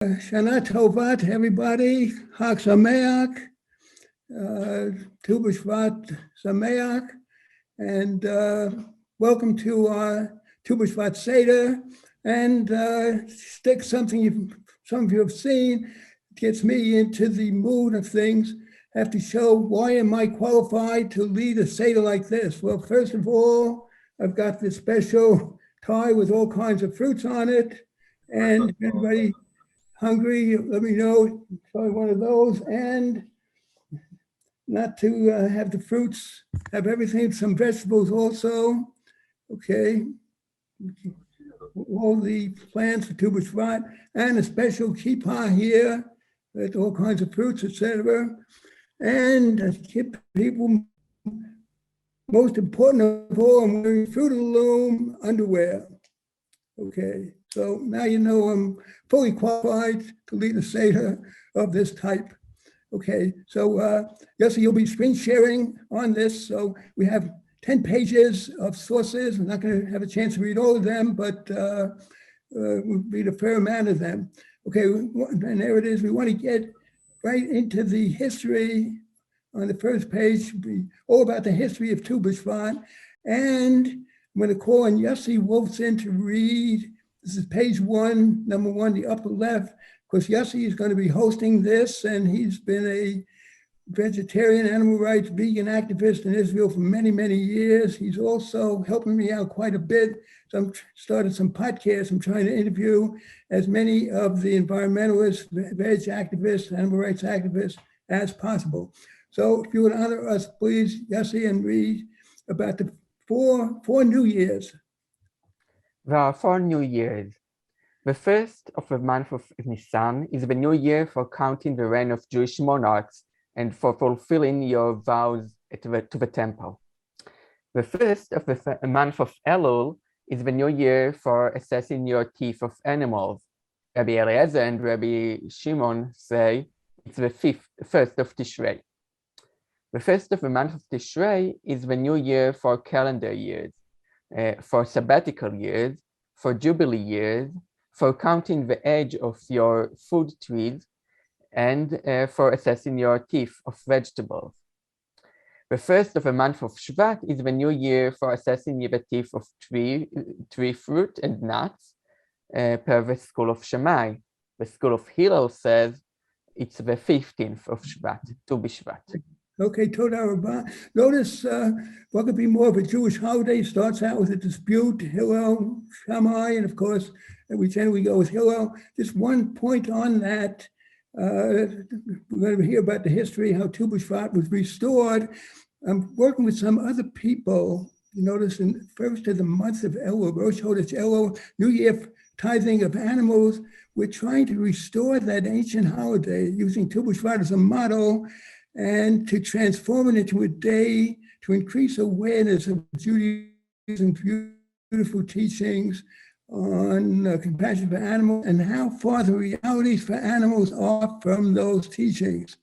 Shana Tova to everybody. Chag Sameach, Tu B'Shvat Sameach, and welcome to our Tu B'Shvat Seder. And stick something some of you have seen. It gets me into the mood of things. I have to show why am I qualified to lead a Seder like this? Well, first of all, I've got this special tie with all kinds of fruits on it. And everybody hungry, let me know, probably one of those, and not to have the fruits, have everything, some vegetables also, okay, all the plants for Tu B'Shvat, and a special kippah here with all kinds of fruits, etc. And keep people, most important of all, I'm wearing Fruit of the Loom underwear. Okay, so now you know I'm fully qualified to lead a Seder of this type. Okay, so yes, you'll be screen sharing on this. So we have 10 pages of sources. I'm not going to have a chance to read all of them, but we'll read a fair amount of them. Okay, and there it is. We want to get right into the history on the first page, all about the history of Tu B'Shvat. And I'm going to call on Yossi Wolfson to read. This is page 1, number 1, the upper left. Of course, Yossi is going to be hosting this, and he's been a vegetarian, animal rights, vegan activist in Israel for many, many years. He's also helping me out quite a bit. So I'm started some podcasts. I'm trying to interview as many of the environmentalists, veg activists, animal rights activists as possible. So if you would honor us, please, Yossi, and read about the four New Years. There are 4 New Years. The first of the month of Nisan is the new year for counting the reign of Jewish monarchs and for fulfilling your vows to the temple. The first of the month of Elul is the new year for assessing your teeth of animals. Rabbi Eliezer and Rabbi Shimon say it's the first of Tishrei. The first of the month of Tishrei is the new year for calendar years, for sabbatical years, for jubilee years, for counting the age of your food trees, and for assessing your teeth of vegetables. The first of the month of Shvat is the new year for assessing the teeth of tree fruit and nuts, per the school of Shammai. The school of Hillel says it's the 15th of Shvat, Tu B'Shvat. Okay, Toda Rabbah. Notice what could be more of a Jewish holiday starts out with a dispute, Hillel, Shammai, and of course, we generally go with Hillel. Just one point on that. We're going to hear about the history, how Tu B'Shvat was restored. I'm working with some other people. You notice in first of the month of Elul, Rosh Chodesh Elul, New Year tithing of animals. We're trying to restore that ancient holiday using Tu B'Shvat as a model and to transform it into a day to increase awareness of Judaism's beautiful teachings on compassion for animals and how far the realities for animals are from those teachings.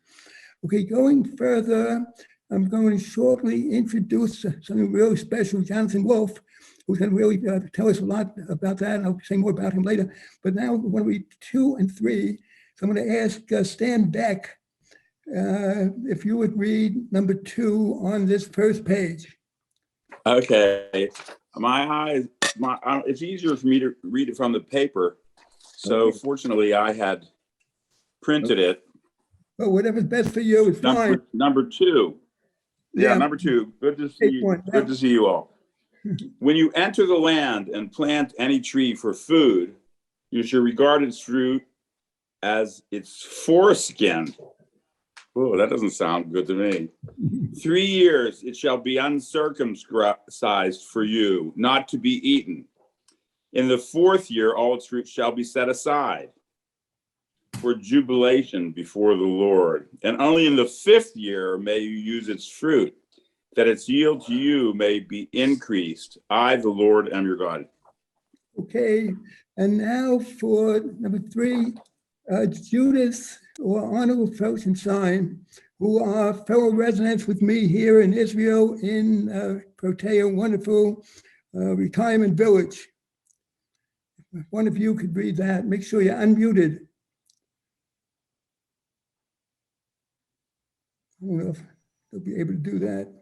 Okay, going further, I'm going to shortly introduce something really special, Jonathan Wolf, who's going to really tell us a lot about that, and I'll say more about him later. But now we want to read 2 and 3. So I'm going to ask Stan Beck if you would read number 2 on this first page. Okay, it's easier for me to read it from the paper. So okay. Fortunately, I had printed it. Well, whatever's best for you is fine. Number 2. Yeah, number 2. Good to see you. Good to see you all. When you enter the land and plant any tree for food, you should regard its fruit as its foreskin. Oh, that doesn't sound good to me. 3 years it shall be uncircumcised for you, not to be eaten. In the 4th year, all its fruit shall be set aside for jubilation before the Lord. And only in the 5th year may you use its fruit, that its yield to you may be increased. I, the Lord, am your God. Okay, and now for number 3, Judith or Honorable Felsenstein, who are fellow residents with me here in Israel in Protea, wonderful retirement village. If one of you could read that, make sure you're unmuted. I don't know if they'll be able to do that.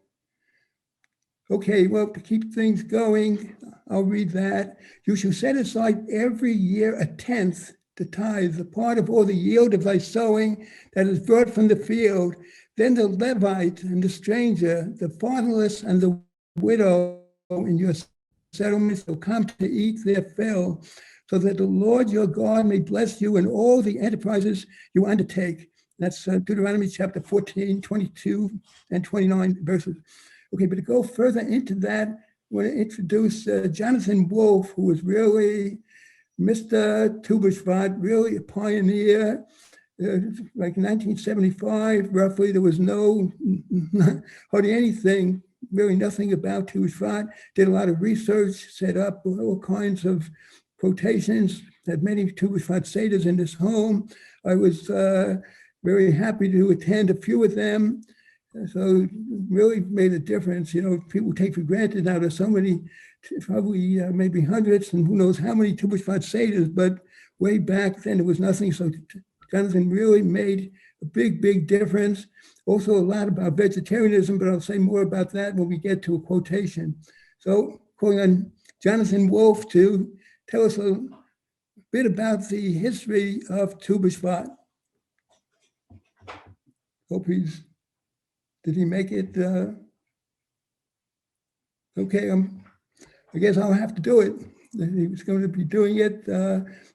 Okay, well, to keep things going, I'll read that. You shall set aside every year a tenth to tithe, the part of all the yield of thy sowing that is brought from the field. Then the Levite and the stranger, the fatherless and the widow in your settlements will come to eat their fill, so that the Lord your God may bless you in all the enterprises you undertake. That's Deuteronomy chapter 14, 22 and 29 verses. Okay, but to go further into that, I want to introduce Jonathan Wolf, who was really Mr. Tu B'Shvat, really a pioneer. Like 1975, roughly, there was hardly anything, really nothing about Tu B'Shvat. Did a lot of research, set up all kinds of quotations, had many Tu B'Shvat Seders in this home. I was very happy to attend a few of them. So it really made a difference. You know, people take for granted now there's so many, probably maybe hundreds and who knows how many Tu B'Shvat Seders, but way back then there was nothing. So Jonathan really made a big, big difference. Also a lot about vegetarianism, but I'll say more about that when we get to a quotation. So calling on Jonathan Wolf to tell us a bit about the history of Tu B'Shvat. Hope did he make it? Okay, I guess I'll have to do it. He was going to be doing it.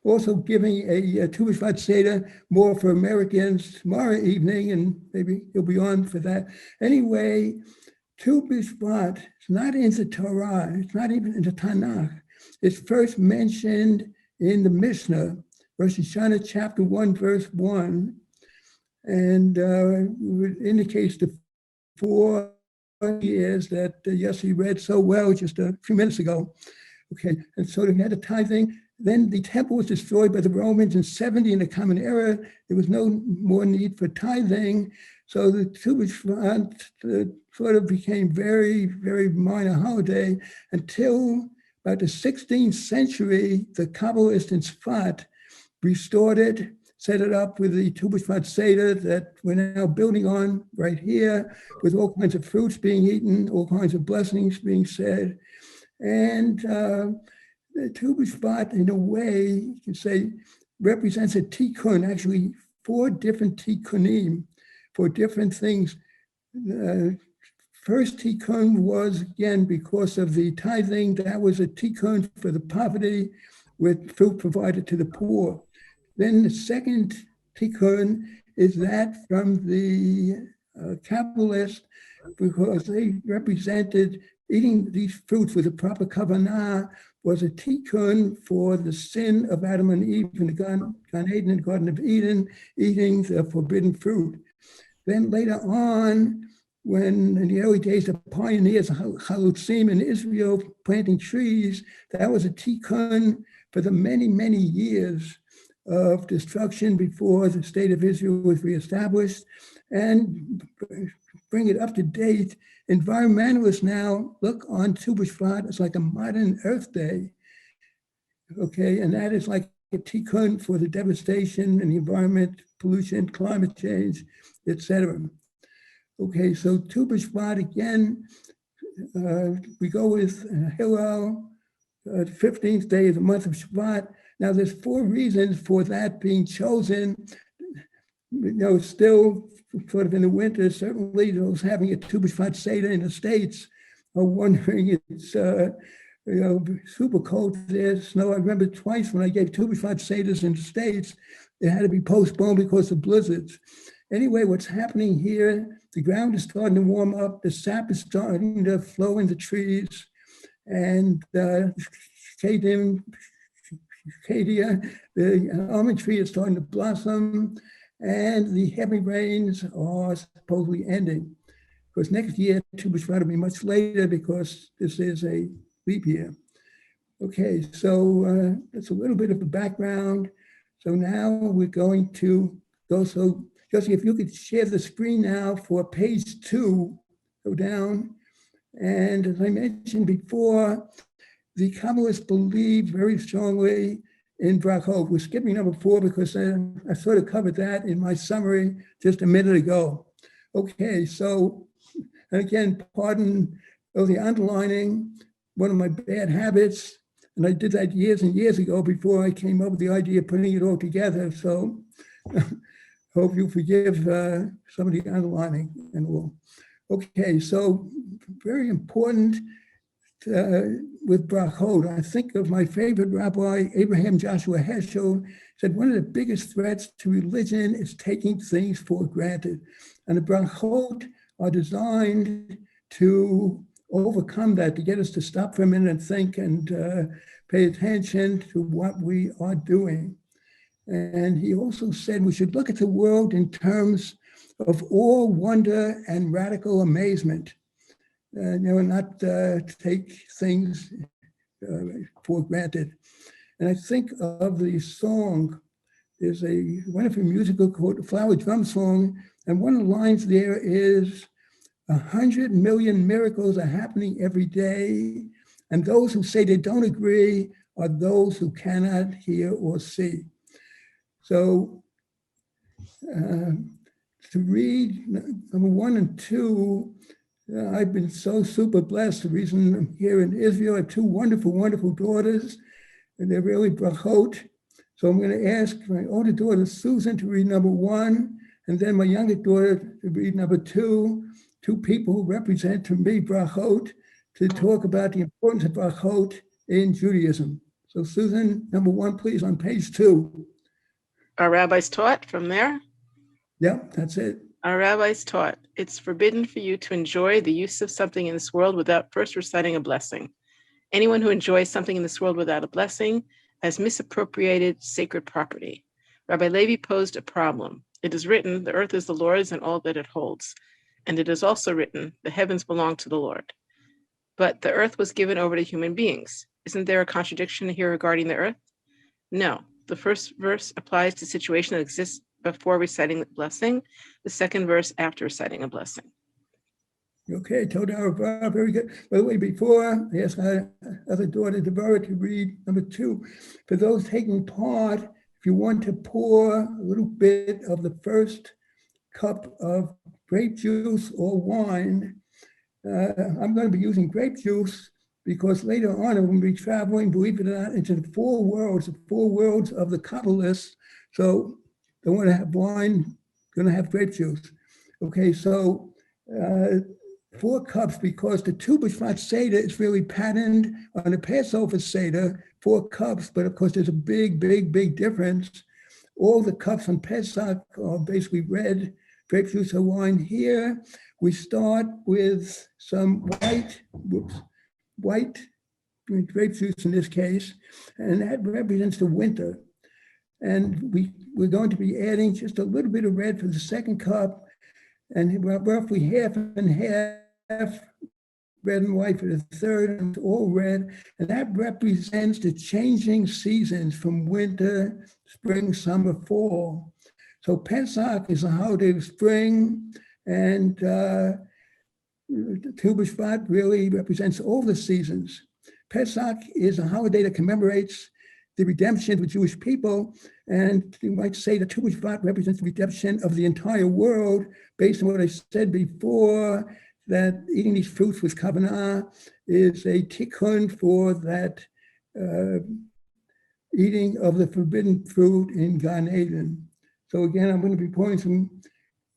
Also giving a Tu B'Shvat Seder more for Americans tomorrow evening, and maybe he'll be on for that. Anyway, Tu B'Shvat, it's not in the Torah, it's not even in the Tanakh. It's first mentioned in the Mishnah, Rosh Hashanah chapter 1, verse 1, and it indicates the 4 years that Yossi read so well just a few minutes ago. Okay, and so they had a tithing. Then the temple was destroyed by the Romans in 70 in the Common Era. There was no more need for tithing. So the Tu B'Shvat sort of became very, very minor holiday until about the 16th century, the Kabbalists in Sfat restored it, set it up with the Tu B'Shvat Seder that we're now building on right here, with all kinds of fruits being eaten, all kinds of blessings being said. And the Tu B'Shvat, in a way, you can say, represents a tikkun, actually 4 different tikkunim for different things. First tikkun was, again, because of the tithing, that was a tikkun for the poverty with fruit provided to the poor. Then the second tikkun is that from the Kabbalists, because they represented eating these fruits with a proper kavanah was a tikkun for the sin of Adam and Eve in the Gan Eden and Garden of Eden, eating the forbidden fruit. Then later on, when in the early days, the pioneers, Chalutzim in Israel, planting trees, that was a tikkun for the many, many years of destruction before the state of Israel was reestablished. And bring it up to date, environmentalists now look on Tu B'Shvat as like a modern Earth Day, okay? And that is like a tikkun for the devastation in the environment, pollution, climate change, etc. Okay, so Tu B'Shvat again, we go with Hillel, the 15th day of the month of Shvat. Now there's 4 reasons for that being chosen. You know, still sort of in the winter, certainly those having a Tu B'Shvat Seder in the States are wondering, it's super cold there, snow. I remember twice when I gave Tu B'Shvat Seders in the States, it had to be postponed because of blizzards. Anyway, what's happening here, the ground is starting to warm up, the sap is starting to flow in the trees, and Cadia, the almond tree is starting to blossom, and the heavy rains are supposedly ending. Because next year, Tu B'Shvat will be much later because this is a leap year. Okay, so that's a little bit of the background. So now we're going to go, so Josie, if you could share the screen now for page 2, go down. And as I mentioned before, the Kabbalists believe very strongly in brachot. We're skipping number 4 because I sort of covered that in my summary just a minute ago. Okay, so, and again, pardon the underlining, one of my bad habits, and I did that years and years ago before I came up with the idea of putting it all together. So hope you forgive some of the underlining and all. Okay, so very important with brachot. I think of my favorite rabbi, Abraham Joshua Heschel, said one of the biggest threats to religion is taking things for granted. And the brachot are designed to overcome that, to get us to stop for a minute and think and pay attention to what we are doing. And he also said we should look at the world in terms of awe, wonder, and radical amazement. Not take things for granted. And I think of the song, there's a wonderful musical called the Flower Drum Song, and one of the lines there is, 100 million miracles are happening every day, and those who say they don't agree are those who cannot hear or see. So to read number 1 and 2, I've been so super blessed. The reason I'm here in Israel, I have 2 wonderful, wonderful daughters, and they're really brachot. So I'm going to ask my older daughter, Susan, to read number 1, and then my younger daughter to read number 2, 2 people who represent to me brachot, to talk about the importance of brachot in Judaism. So Susan, number 1, please, on page 2. Our rabbis taught from there. Yep, that's it. Our rabbis taught, it's forbidden for you to enjoy the use of something in this world without first reciting a blessing. Anyone who enjoys something in this world without a blessing has misappropriated sacred property. Rabbi Levi posed a problem. It is written, the earth is the Lord's and all that it holds. And it is also written, the heavens belong to the Lord. But the earth was given over to human beings. Isn't there a contradiction here regarding the earth? No. The first verse applies to a situation that exists before reciting the blessing, the second verse after reciting a blessing. Okay, Toda Rabah, very good. By the way, before I ask my other daughter, Deborah, to read number 2, for those taking part, if you want to pour a little bit of the first cup of grape juice or wine, I'm going to be using grape juice because later on I'm going to be traveling, believe it or not, into the 4 worlds of the Kabbalists. So don't want to have wine, going to have grape juice. Okay, so 4 cups, because the Tu B'Shvat Seder is really patterned on the Passover Seder, 4 cups, but of course there's a big, big, big difference. All the cups on Pesach are basically red grape juice or wine. Here, we start with some white grape juice in this case, and that represents the winter. And we're going to be adding just a little bit of red for the second cup, and roughly half and half, red and white for the third, and all red. And that represents the changing seasons from winter, spring, summer, fall. So Pesach is a holiday of spring, and Tu B'Shvat really represents all the seasons. Pesach is a holiday that commemorates the redemption of the Jewish people, and you might say that Tu B'Shvat represents the redemption of the entire world, based on what I said before, that eating these fruits with kavanah is a tikkun for that eating of the forbidden fruit in Gan Eden. So again, I'm going to be pouring some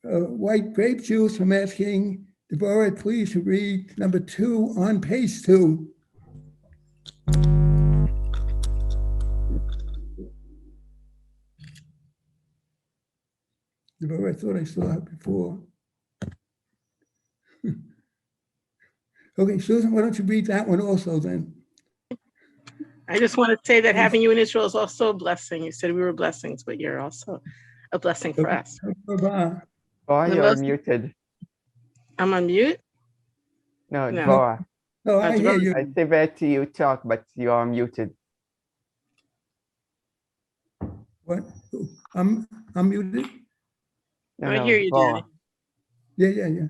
white grape juice. I'm asking Deborah, please, to read number 2 on page 2. Deborah, I thought I saw it before. Okay, Susan, why don't you read that one also then? I just want to say that having you in Israel is also a blessing. You said we were blessings, but you're also a blessing for us. Boy, The you're most- muted. I'm on mute? No, No. Dvorah. Oh, I hear you. I say that to you talk, but you are muted. What? I'm muted? No, I no, hear you, Dvorah. Danny. Yeah.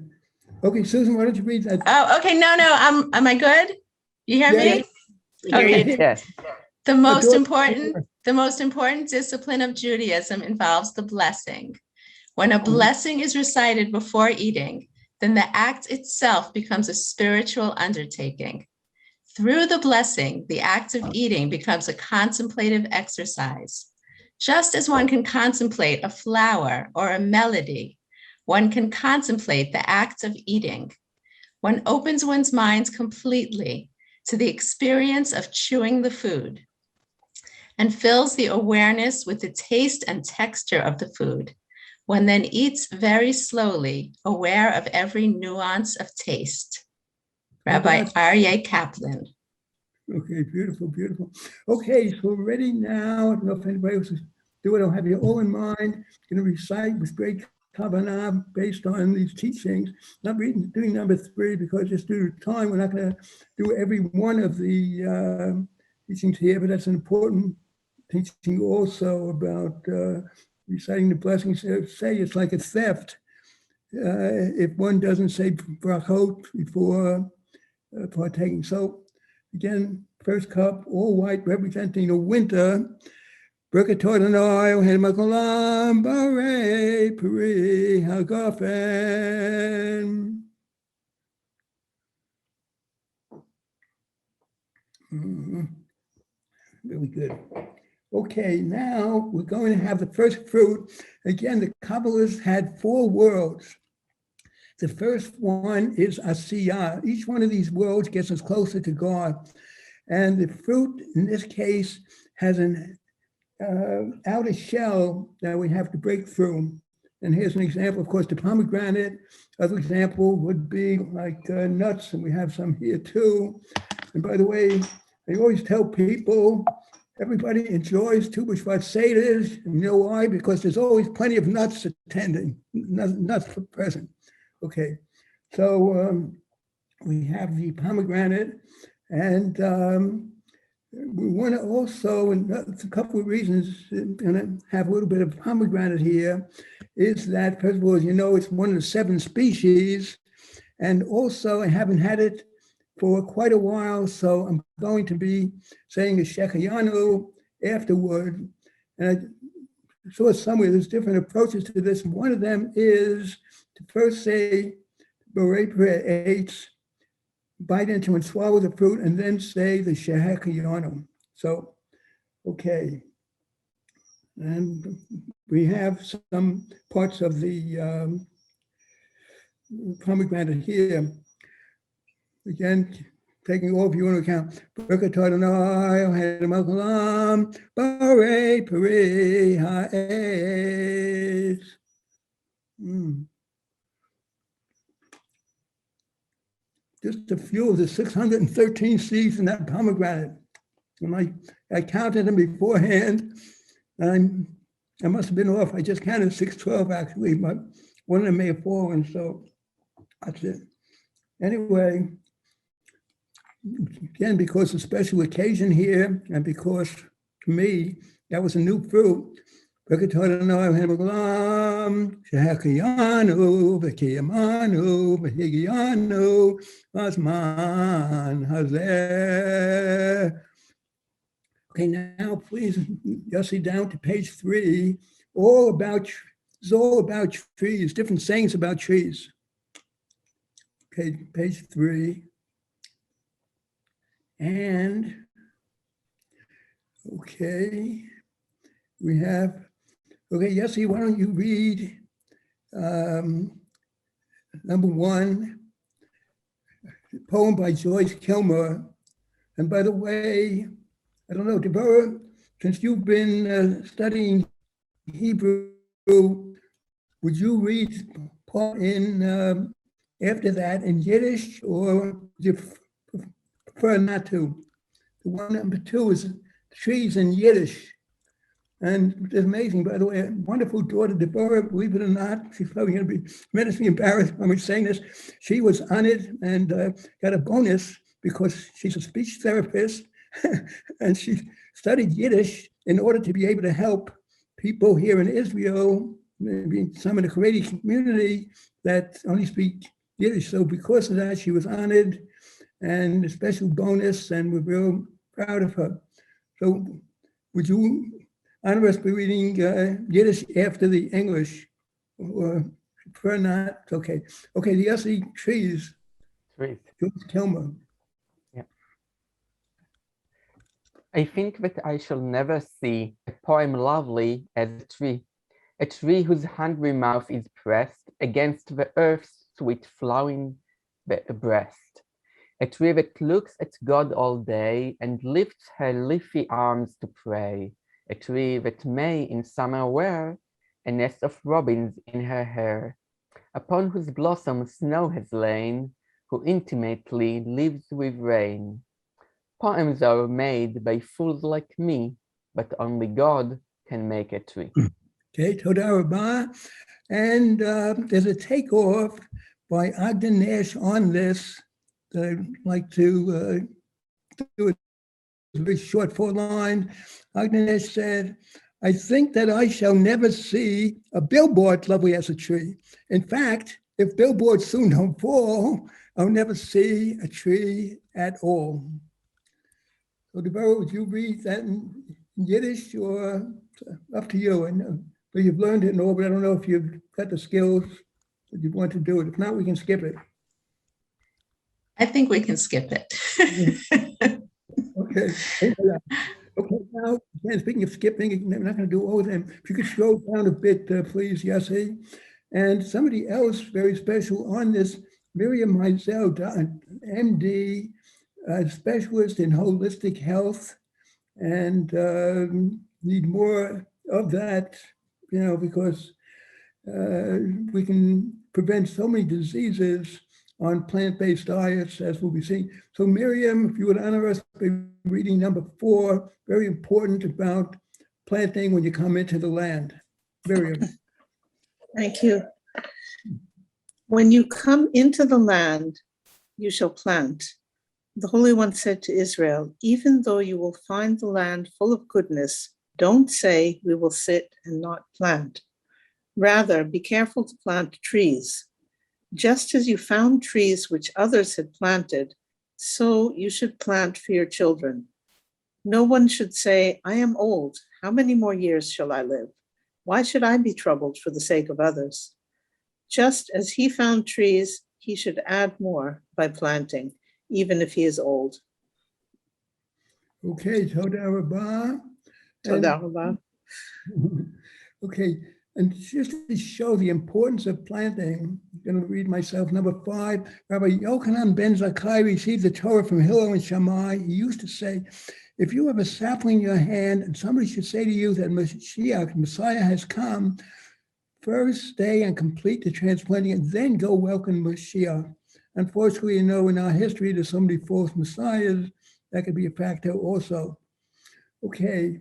Okay, Susan, why don't you read that? Oh, okay. No. Am I good? You hear Yeah, me? We hear Okay. you. Yes. The most Adore- important discipline of Judaism involves the blessing. When a blessing is recited before eating, then the act itself becomes a spiritual undertaking. Through the blessing, the act of eating becomes a contemplative exercise. Just as one can contemplate a flower or a melody, one can contemplate the act of eating. One opens one's mind completely to the experience of chewing the food and fills the awareness with the taste and texture of the food. One then eats very slowly, aware of every nuance of taste. Rabbi Aryeh Kaplan. Okay, beautiful, beautiful. Okay, so we're ready now. I don't know if anybody else is doing it. I'll have you all in mind. Going to recite with great kavanah based on these teachings. Not doing number 3 because just due to time, we're not going to do every one of the teachings here, but that's an important teaching also about reciting the blessings. Say it's like a theft if one doesn't say brachot before partaking. So again, first cup, all white, representing the winter. Birkat Adonai, Ohen Makolam, Barei, Peri, Hagafen. Really good. Okay, now we're going to have the first fruit. Again, the Kabbalists had 4 worlds. The first one is Asiyah. Each one of these worlds gets us closer to God. And the fruit, in this case, has an outer shell that we have to break through. And here's an example, of course, the pomegranate. Other example would be like nuts, and we have some here too. And by the way, I always tell people, everybody enjoys Tu B'Shvat Seders. You know why? Because there's always plenty of nuts attending, nuts present. Okay, so we have the pomegranate, and we want to also, and that's a couple of reasons, going to have a little bit of pomegranate here, is that, first of all, as you know, it's one of the 7 species, and also I haven't had it for quite a while, so I'm going to be saying a Shechayanu afterward. And I saw somewhere there's different approaches to this. One of them is to first say Borei Eitz, bite into and swallow the fruit, and then say the Shechayanu. So, okay. And we have some parts of the pomegranate here. Again, taking all of you into account. Birkat Adonai, Ohen Makolam, Barei Peri Ha'etz. Just a few of the 613 seeds in that pomegranate. And I counted them beforehand, and I must have been off. I just counted 612 actually, but one of them may have fallen, so that's it. Anyway, again, because of special occasion here, and because to me, that was a new fruit. Birkat Adonai, Ohen Makolam, Shechayanu, V'kiyamanu, V'higiyanu, V'azman Hazeh. Okay, now please, Yossi, down to page 3. It's all about trees, different sayings about trees. Okay, page 3. And, okay, we have, okay, Yossi, why don't you read number 1, poem by Joyce Kilmer. And by the way, I don't know, Deborah, since you've been studying Hebrew, would you read part in after that in Yiddish, or would you prefer not to? The one number 2 is trees in Yiddish. And it's amazing, by the way, a wonderful daughter, Deborah, believe it or not, she's probably going to be tremendously embarrassed when we're saying this. She was honored and got a bonus because she's a speech therapist and she studied Yiddish in order to be able to help people here in Israel, maybe some in the Haredi community that only speak Yiddish. So because of that, she was honored and a special bonus, and we're real proud of her. So would you honor us by reading Yiddish after the English? or prefer not? Okay. Okay, the essay Trees, Trees. George Kilmer. I think that I shall never see a poem lovely as a tree whose hungry mouth is pressed against the earth's sweet flowing breast, a tree that looks at God all day and lifts her leafy arms to pray, a tree that may in summer wear a nest of robins in her hair, upon whose blossom snow has lain, who intimately lives with rain. Poems are made by fools like me, but only God can make a tree. Okay, Toda Rabah. And there's a takeoff by Ogden Nash on this that I'd like to do a very short 4-line. Ogden Nash said, I think that I shall never see a billboard lovely as a tree. In fact, if billboards soon don't fall, I'll never see a tree at all. So, Deborah, would you read that in Yiddish or up to you? And you've learned it and all, but I don't know if you've got the skills that you want to do it. If not, we can skip it. I think we can skip it. Okay. Okay, now, again, speaking of skipping, we're not going to do all of them. If you could scroll down a bit, please, Yossi. And somebody else very special on this, Miriam Meisel, MD, specialist in holistic health, and need more of that, because we can prevent so many diseases on plant-based diets, as we'll be seeing. So Miriam, if you would honor us by reading number 4, very important about planting when you come into the land. Miriam. Thank you. When you come into the land, you shall plant. The Holy One said to Israel, even though you will find the land full of goodness, don't say we will sit and not plant. Rather, be careful to plant trees. Just as you found trees which others had planted, so you should plant for your children. No one should say, I am old. How many more years shall I live? Why should I be troubled for the sake of others? Just as he found trees, he should add more by planting, even if he is old. Okay, Toda Rabah. Toda Rabah. Okay, and just to show the importance of planting, I'm going to read myself number 5. Rabbi Yochanan ben Zakkai received the Torah from Hillel and Shammai. He used to say, if you have a sapling in your hand and somebody should say to you that Mashiach, Messiah, has come, first stay and complete the transplanting and then go welcome Mashiach. Unfortunately, in our history, there's so many false messiahs that could be a factor also. Okay,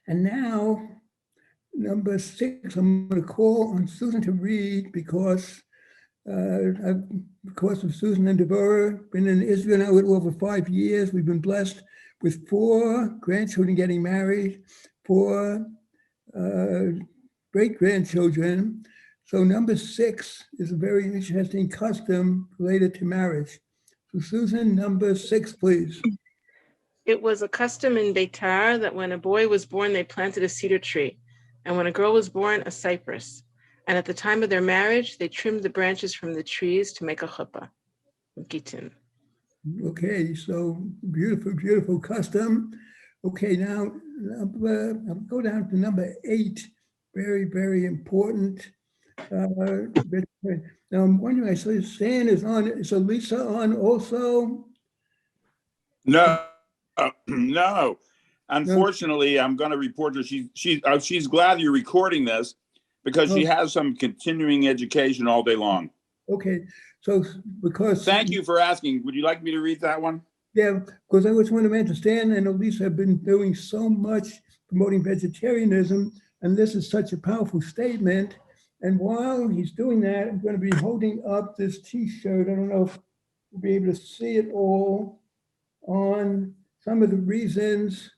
and now, number 6, I'm going to call on Susan to read because of Susan and Deborah, been in Israel now a little over 5 years. We've been blessed with 4 grandchildren getting married, 4 great-grandchildren. So number 6 is a very interesting custom related to marriage. So Susan, number 6, please. It was a custom in Beitar that when a boy was born, they planted a cedar tree. And when a girl was born, a cypress. And at the time of their marriage, they trimmed the branches from the trees to make a chuppah. Gittin. Okay, so beautiful, beautiful custom. Okay, now I'll go down to number 8. Very, very important. Now I'm wondering, I saw Stan is on. Is Elisa on also? No, no. Unfortunately, I'm going to report her. She's glad you're recording this because she has some continuing education all day long. Okay, so because thank you for asking. Would you like me to read that one? Yeah, because I was wanting to mention Stan and Elisa have been doing so much promoting vegetarianism, and this is such a powerful statement. And while he's doing that, I'm going to be holding up this T-shirt. I don't know if we'll be able to see it all on some of the reasons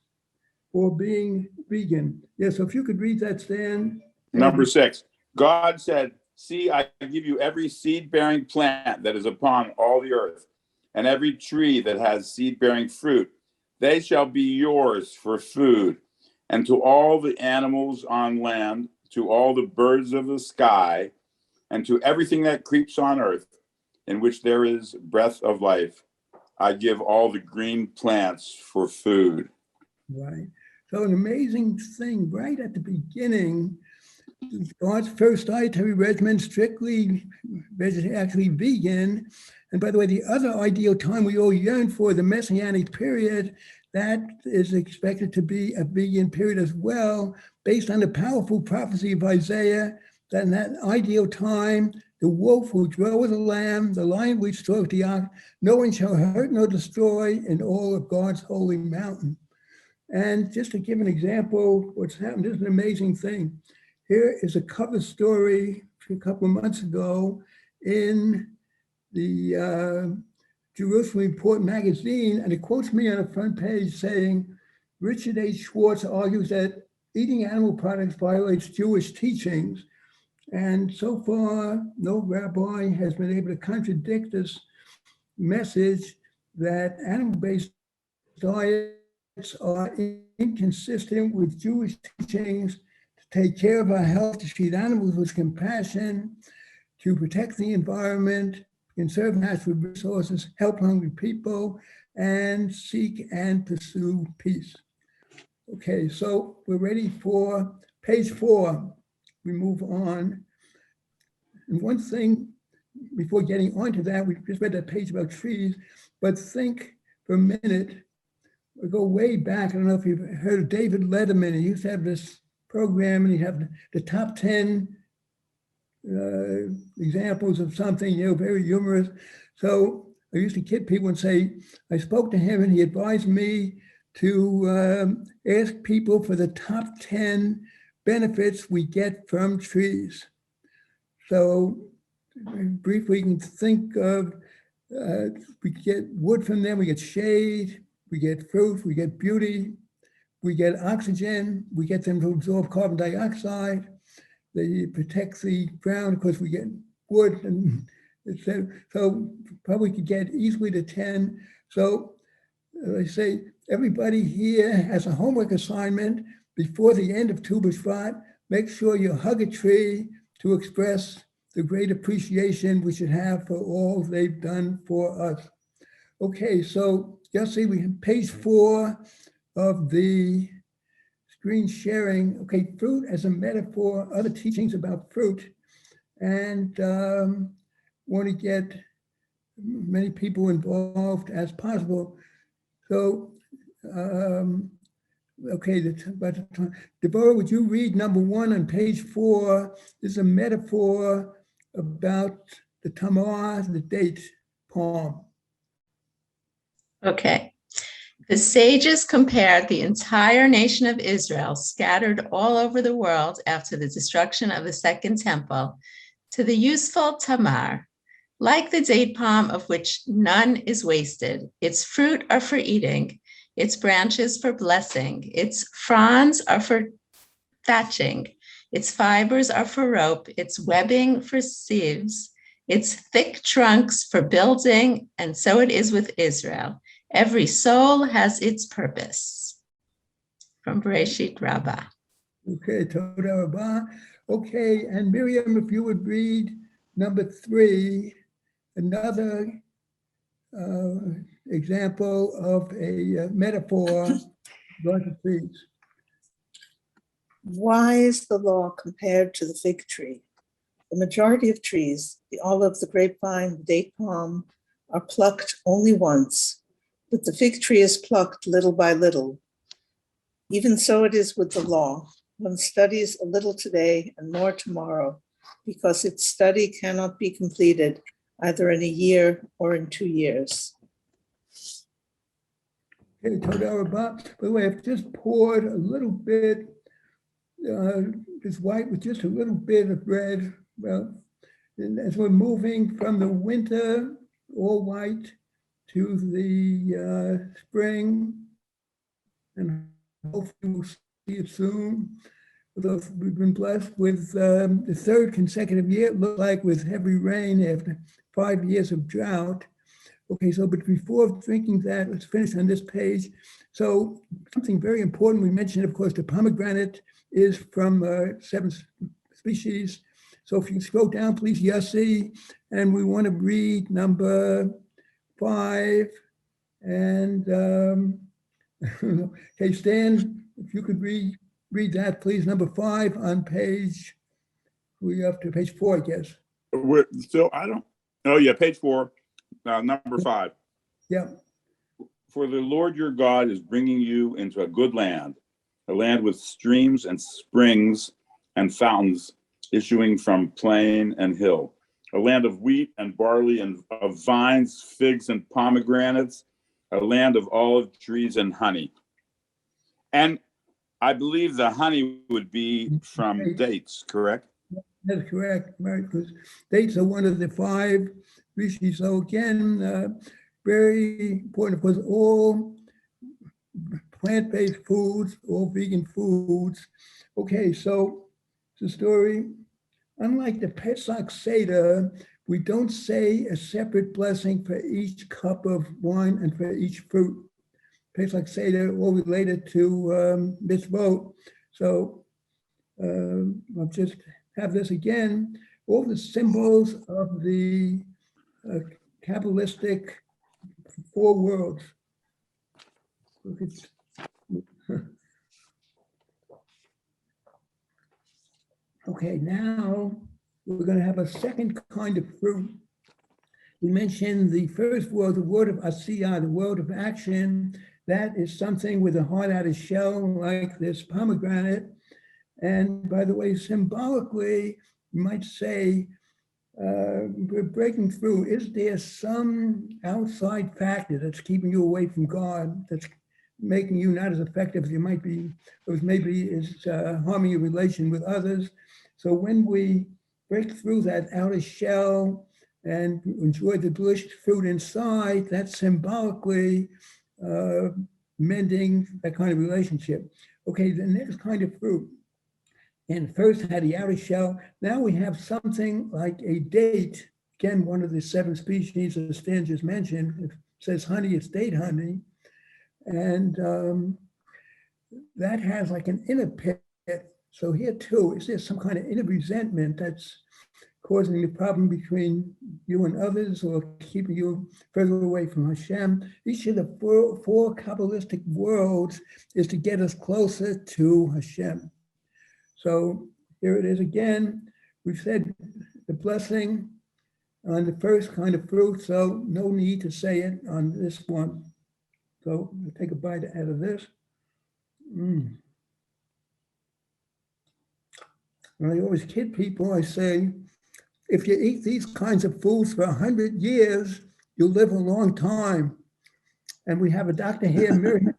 for being vegan. Yeah, so if you could read that, Stan. Number 6, God said, see, I give you every seed-bearing plant that is upon all the earth, and every tree that has seed-bearing fruit. They shall be yours for food, and to all the animals on land, to all the birds of the sky, and to everything that creeps on earth, in which there is breath of life. I give all the green plants for food. Right. So an amazing thing right at the beginning, God's first dietary regimen, strictly actually vegan. And by the way, the other ideal time we all yearn for, the Messianic period, that is expected to be a vegan period as well, based on the powerful prophecy of Isaiah, that in that ideal time, the wolf will dwell with the lamb, the lion will stalk the ox, no one shall hurt nor destroy in all of God's holy mountain. And just to give an example, what's happened, this is an amazing thing. Here is a cover story a couple of months ago in the Jerusalem Report magazine, and it quotes me on the front page saying, Richard H. Schwartz argues that eating animal products violates Jewish teachings. And so far, no rabbi has been able to contradict this message that animal-based diets are inconsistent with Jewish teachings to take care of our health, to treat animals with compassion, to protect the environment, conserve natural resources, help hungry people, and seek and pursue peace. Okay, so we're ready for page 4. We move on. And one thing, before getting onto that, we just read that page about trees, but think for a minute, we go way back. I don't know if you've heard of David Letterman. He used to have this program, and he'd have the top 10 examples of something, very humorous. So I used to kid people and say, I spoke to him and he advised me to ask people for the top 10 benefits we get from trees. So briefly, you can think of, we get wood from them, we get shade, we get fruit, we get beauty, we get oxygen, we get them to absorb carbon dioxide, they protect the ground because we get wood, and so probably could get easily to 10. So I say, everybody here has a homework assignment before the end of Tu B'Shvat. Make sure you hug a tree to express the great appreciation we should have for all they've done for us. Okay, so you'll see we have page 4 of the screen sharing. Okay, fruit as a metaphor, other teachings about fruit, and want to get many people involved as possible. So, okay, Deborah, would you read number 1 on page 4? This is a metaphor about the tamar, the date palm. Okay. The sages compared the entire nation of Israel, scattered all over the world after the destruction of the Second Temple, to the useful tamar, like the date palm of which none is wasted. Its fruit are for eating, its branches for blessing, its fronds are for thatching, its fibers are for rope, its webbing for sieves, its thick trunks for building, and so it is with Israel. Every soul has its purpose. From Bereshit Rabbah. Okay, Toda Rabbah. Okay, and Miriam, if you would read number 3, another example of a metaphor about the trees. Why is the law compared to the fig tree? The majority of trees, the olive, the grapevine, the date palm, are plucked only once, but the fig tree is plucked little by little. Even so it is with the law. One studies a little today and more tomorrow, because its study cannot be completed either in a year or in 2 years. Okay, Toda Rabbah. By the way, I've just poured a little bit, this white with just a little bit of red. Well, and as we're moving from the winter, all white, to the spring, and hopefully we'll see it soon. Although we've been blessed with the 3rd consecutive year, it looked like, with heavy rain after 5 years of drought. Okay, so but before drinking that, let's finish on this page. So something very important, we mentioned, of course, the pomegranate is from 7 species. So if you scroll down, please, Yossi, and we want to read number 5. And okay, Stan, if you could read that, please, number 5 on page, we're up to page 4, I guess. We're still, oh yeah, page 4, number 5. Yeah. For the Lord your God is bringing you into a good land, a land with streams and springs and fountains issuing from plain and hill, a land of wheat and barley and of vines, figs and pomegranates, a land of olive trees and honey. And I believe the honey would be from dates, correct? That's correct, right? Because dates are one of the 5 species. So again, very important, because all plant-based foods, all vegan foods. Okay, so the story, unlike the Pesach Seder, we don't say a separate blessing for each cup of wine and for each fruit. Pesach Seder, all related to mitzvot. So I'll just have this again. All the symbols of the Kabbalistic 4 worlds. Look at, okay, now we're going to have a second kind of fruit. We mentioned the first world, the world of Asiyah, the world of action. That is something with a heart out of shell, like this pomegranate. And by the way, symbolically, you might say, we're breaking through. Is there some outside factor that's keeping you away from God, that's making you not as effective as you might be, or maybe is harming your relation with others? So when we break through that outer shell and enjoy the delicious fruit inside, that's symbolically mending that kind of relationship. Okay, the next kind of fruit. And first had the outer shell. Now we have something like a date. Again, one of the 7 species that Stan just mentioned. It says honey, it's date honey. And that has like an inner pit. So here too, is there some kind of inner resentment that's causing the problem between you and others, or keeping you further away from Hashem? Each of the four Kabbalistic worlds is to get us closer to Hashem. So here it is again. We've said the blessing on the first kind of fruit, so no need to say it on this one. So we'll take a bite out of this. When I always kid people, I say, if you eat these kinds of foods for 100 years, you'll live a long time. And we have a doctor here, Miriam.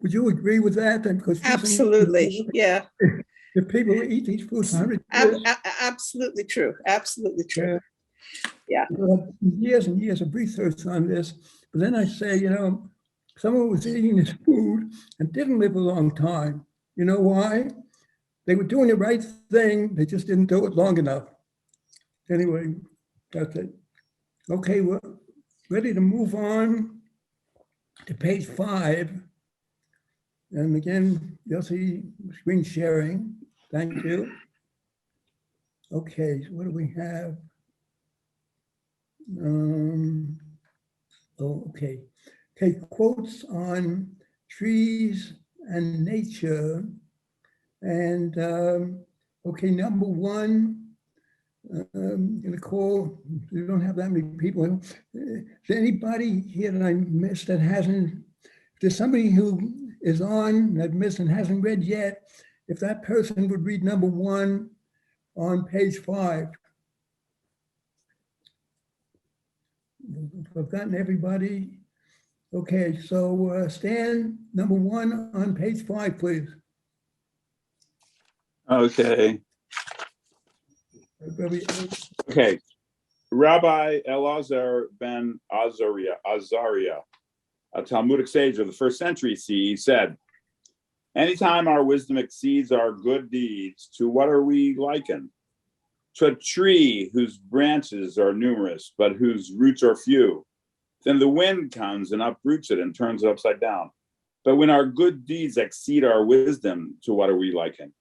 Would you agree with that? Because Absolutely, yeah. If people eat these foods for 100 years. Absolutely true, absolutely true. Yeah. Years and years of research on this. But then I say, someone was eating this food and didn't live a long time. You know why? They were doing the right thing. They just didn't do it long enough. Anyway, that's it. Okay, we're ready to move on to page 5. And again, you'll see screen sharing. Thank you. Okay, so what do we have? Okay, quotes on trees and nature. And okay, number 1, I'm going to call, we don't have that many people. Is there anybody here that I missed that hasn't, if there's somebody who is on that missed and hasn't read yet, if that person would read number 1 on page 5. I've gotten everybody. Okay, so Stan, number 1 on page 5, please. Okay. Okay. Rabbi Elazar ben Azariah, a Talmudic sage of the 1st century CE, said, anytime our wisdom exceeds our good deeds, to what are we likened? To a tree whose branches are numerous, but whose roots are few. Then the wind comes and uproots it and turns it upside down. But when our good deeds exceed our wisdom, to what are we likened?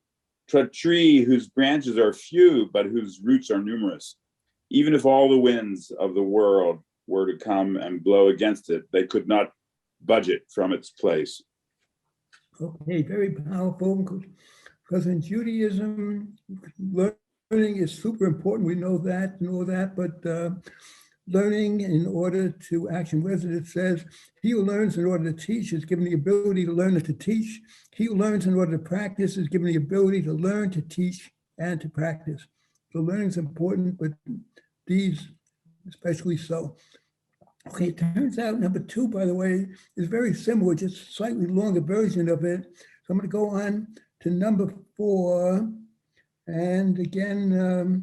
a tree whose branches are few, but whose roots are numerous. Even if all the winds of the world were to come and blow against it, they could not budge it from its place. Okay, very powerful, because in Judaism, learning is super important. We know that, but learning in order to action. Whereas it says, he who learns in order to teach is given the ability to learn and to teach. He who learns in order to practice is given the ability to learn, to teach, and to practice. So learning is important, but these especially so. Okay, it turns out number 2, by the way, is very similar, just slightly longer version of it. So I'm going to go on to number 4. And again,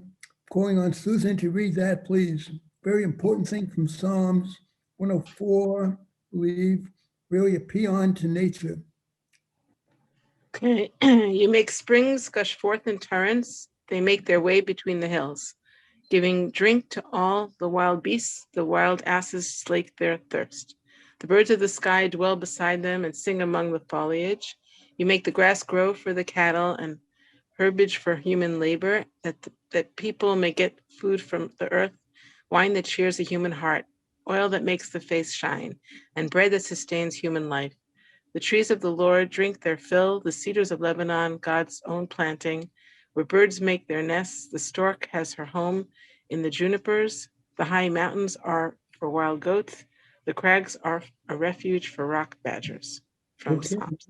calling on Susan to read that, please. Very important thing from Psalms 104, I believe, really a paean to nature. Okay, you make springs gush forth in torrents. They make their way between the hills, giving drink to all the wild beasts. The wild asses slake their thirst. The birds of the sky dwell beside them and sing among the foliage. You make the grass grow for the cattle and herbage for human labor, that people may get food from the earth, wine that cheers the human heart, oil that makes the face shine, and bread that sustains human life. The trees of the Lord drink their fill, the cedars of Lebanon, God's own planting, where birds make their nests. The stork has her home in the junipers. The high mountains are for wild goats. The crags are a refuge for rock badgers. From Okay, Psalms.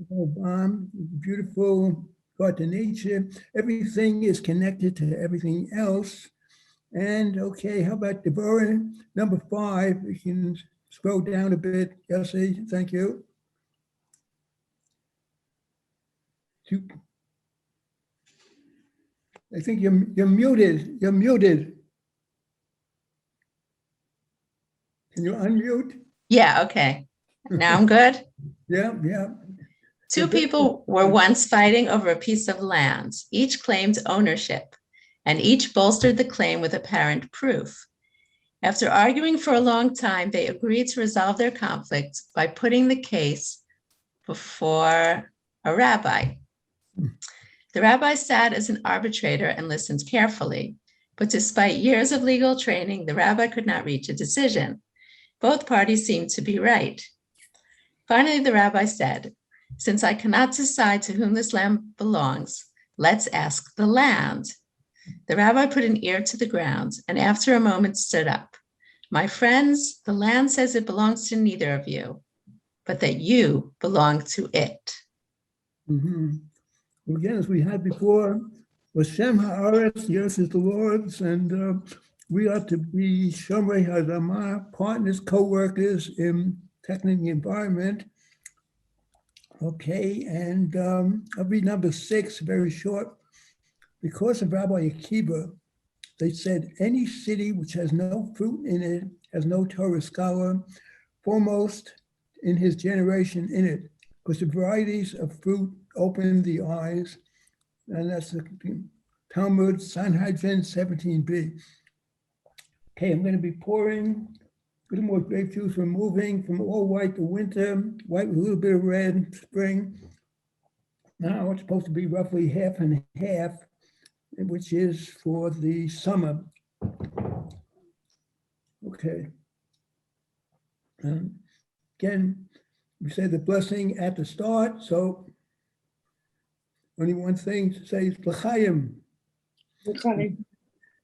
beautiful God to nature. Everything is connected to everything else. And okay, how about Deborah, number 5? We can scroll down a bit. Yossi, thank you. I think you're muted. You're muted. Can you unmute? Yeah, okay. Now I'm good. Yeah, yeah. Two people were once fighting over a piece of land. Each claimed ownership, and each bolstered the claim with apparent proof. After arguing for a long time, they agreed to resolve their conflict by putting the case before a rabbi. The rabbi sat as an arbitrator and listened carefully, but despite years of legal training, the rabbi could not reach a decision. Both parties seemed to be right. Finally, the rabbi said, "Since I cannot decide to whom this land belongs, let's ask the land." The rabbi put an ear to the ground and after a moment stood up. "My friends, the land says it belongs to neither of you, but that you belong to it." Mm-hmm. Again, as we had before, Hashem ha'aretz, the earth is the Lord's, and we are to be Shomrei Hadamah, partners, co-workers in protecting the environment. Okay, and I'll read number 6, very short. Because of Rabbi Akiva, they said, any city which has no fruit in it has no Torah scholar, foremost in his generation in it, because the varieties of fruit open the eyes, and that's the Talmud, Sanhedrin 17b. Okay, I'm going to be pouring a little more grape juice, removing from all white to winter, white with a little bit of red, spring. Now it's supposed to be roughly half and half, which is for the summer. Okay. Again, we say the blessing at the start, so only one thing to say is L'chaim.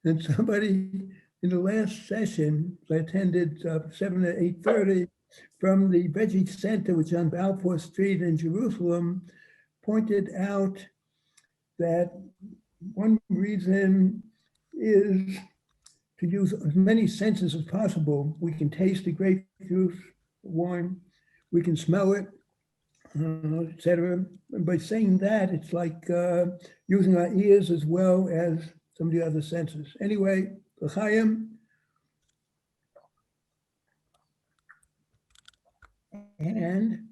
And somebody in the last session, I attended 7 to 8:30 from the Veggie Center, which is on Balfour Street in Jerusalem, pointed out that one reason is to use as many senses as possible. We can taste the grape juice, wine, we can smell it, etc. And by saying that, it's like using our ears as well as some of the other senses. Anyway, L'chaim. And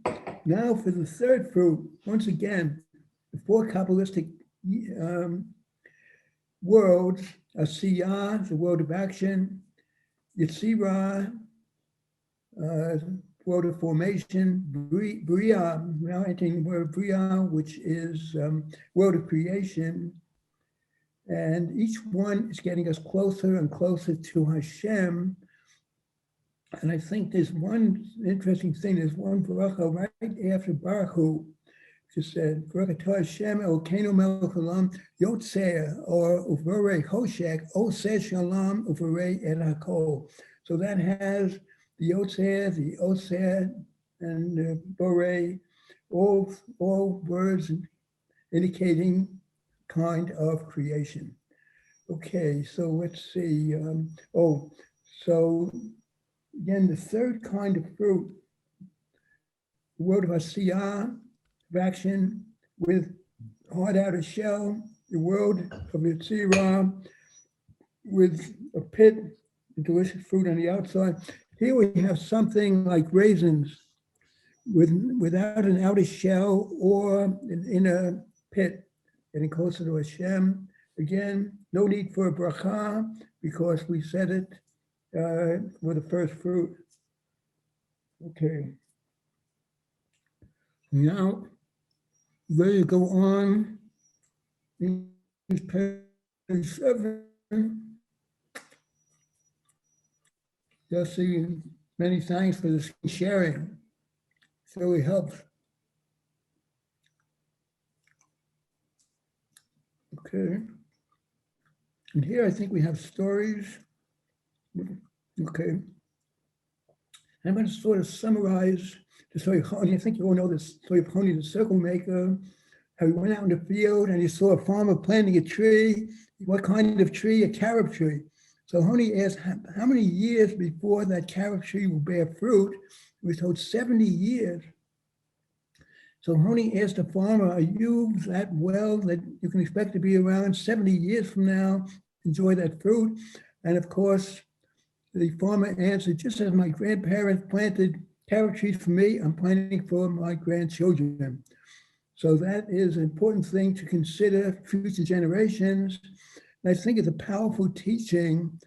now for the third fruit, once again, the 4 Kabbalistic worlds, Asiyah, the world of action, Yetzirah, world of formation, Bria, now entering the word Bria, which is world of creation. And each one is getting us closer and closer to Hashem. And I think there's one interesting thing, there's one bracha right after Baruch Hu, just said, Baruch atah Hashem Elokeinu melech haolam yotzeh, or uvorei choshek, oseh shalom uvorei et hakol. So that has the yotzeh, the oseh, and the borei, all words indicating kind of creation. Okay, so let's see. So again, the third kind of fruit, the word of asiyah, of action, with hard outer shell, the world of Yetzirah, with a pit, delicious fruit on the outside. Here we have something like raisins without an outer shell or an inner pit, getting closer to Hashem. Again, no need for a bracha because we said it for the first fruit. Okay. Now, ready to go on. Page 7. Jesse, many thanks for this sharing. It really helps. Okay. And here I think we have stories. Okay. I'm going to sort of summarize the story of Honi. I think you all know the story of Honi, the circle maker, how he went out in the field and he saw a farmer planting a tree. What kind of tree? A carob tree. So Honi asked how many years before that carob tree will bear fruit. He was told 70 years. So Honi asked the farmer, are you that well that you can expect to be around 70 years from now, enjoy that fruit? And of course, the farmer answered, just as my grandparents planted carob trees for me, I'm planting for my grandchildren. So that is an important thing to consider future generations. And I think it's a powerful teaching.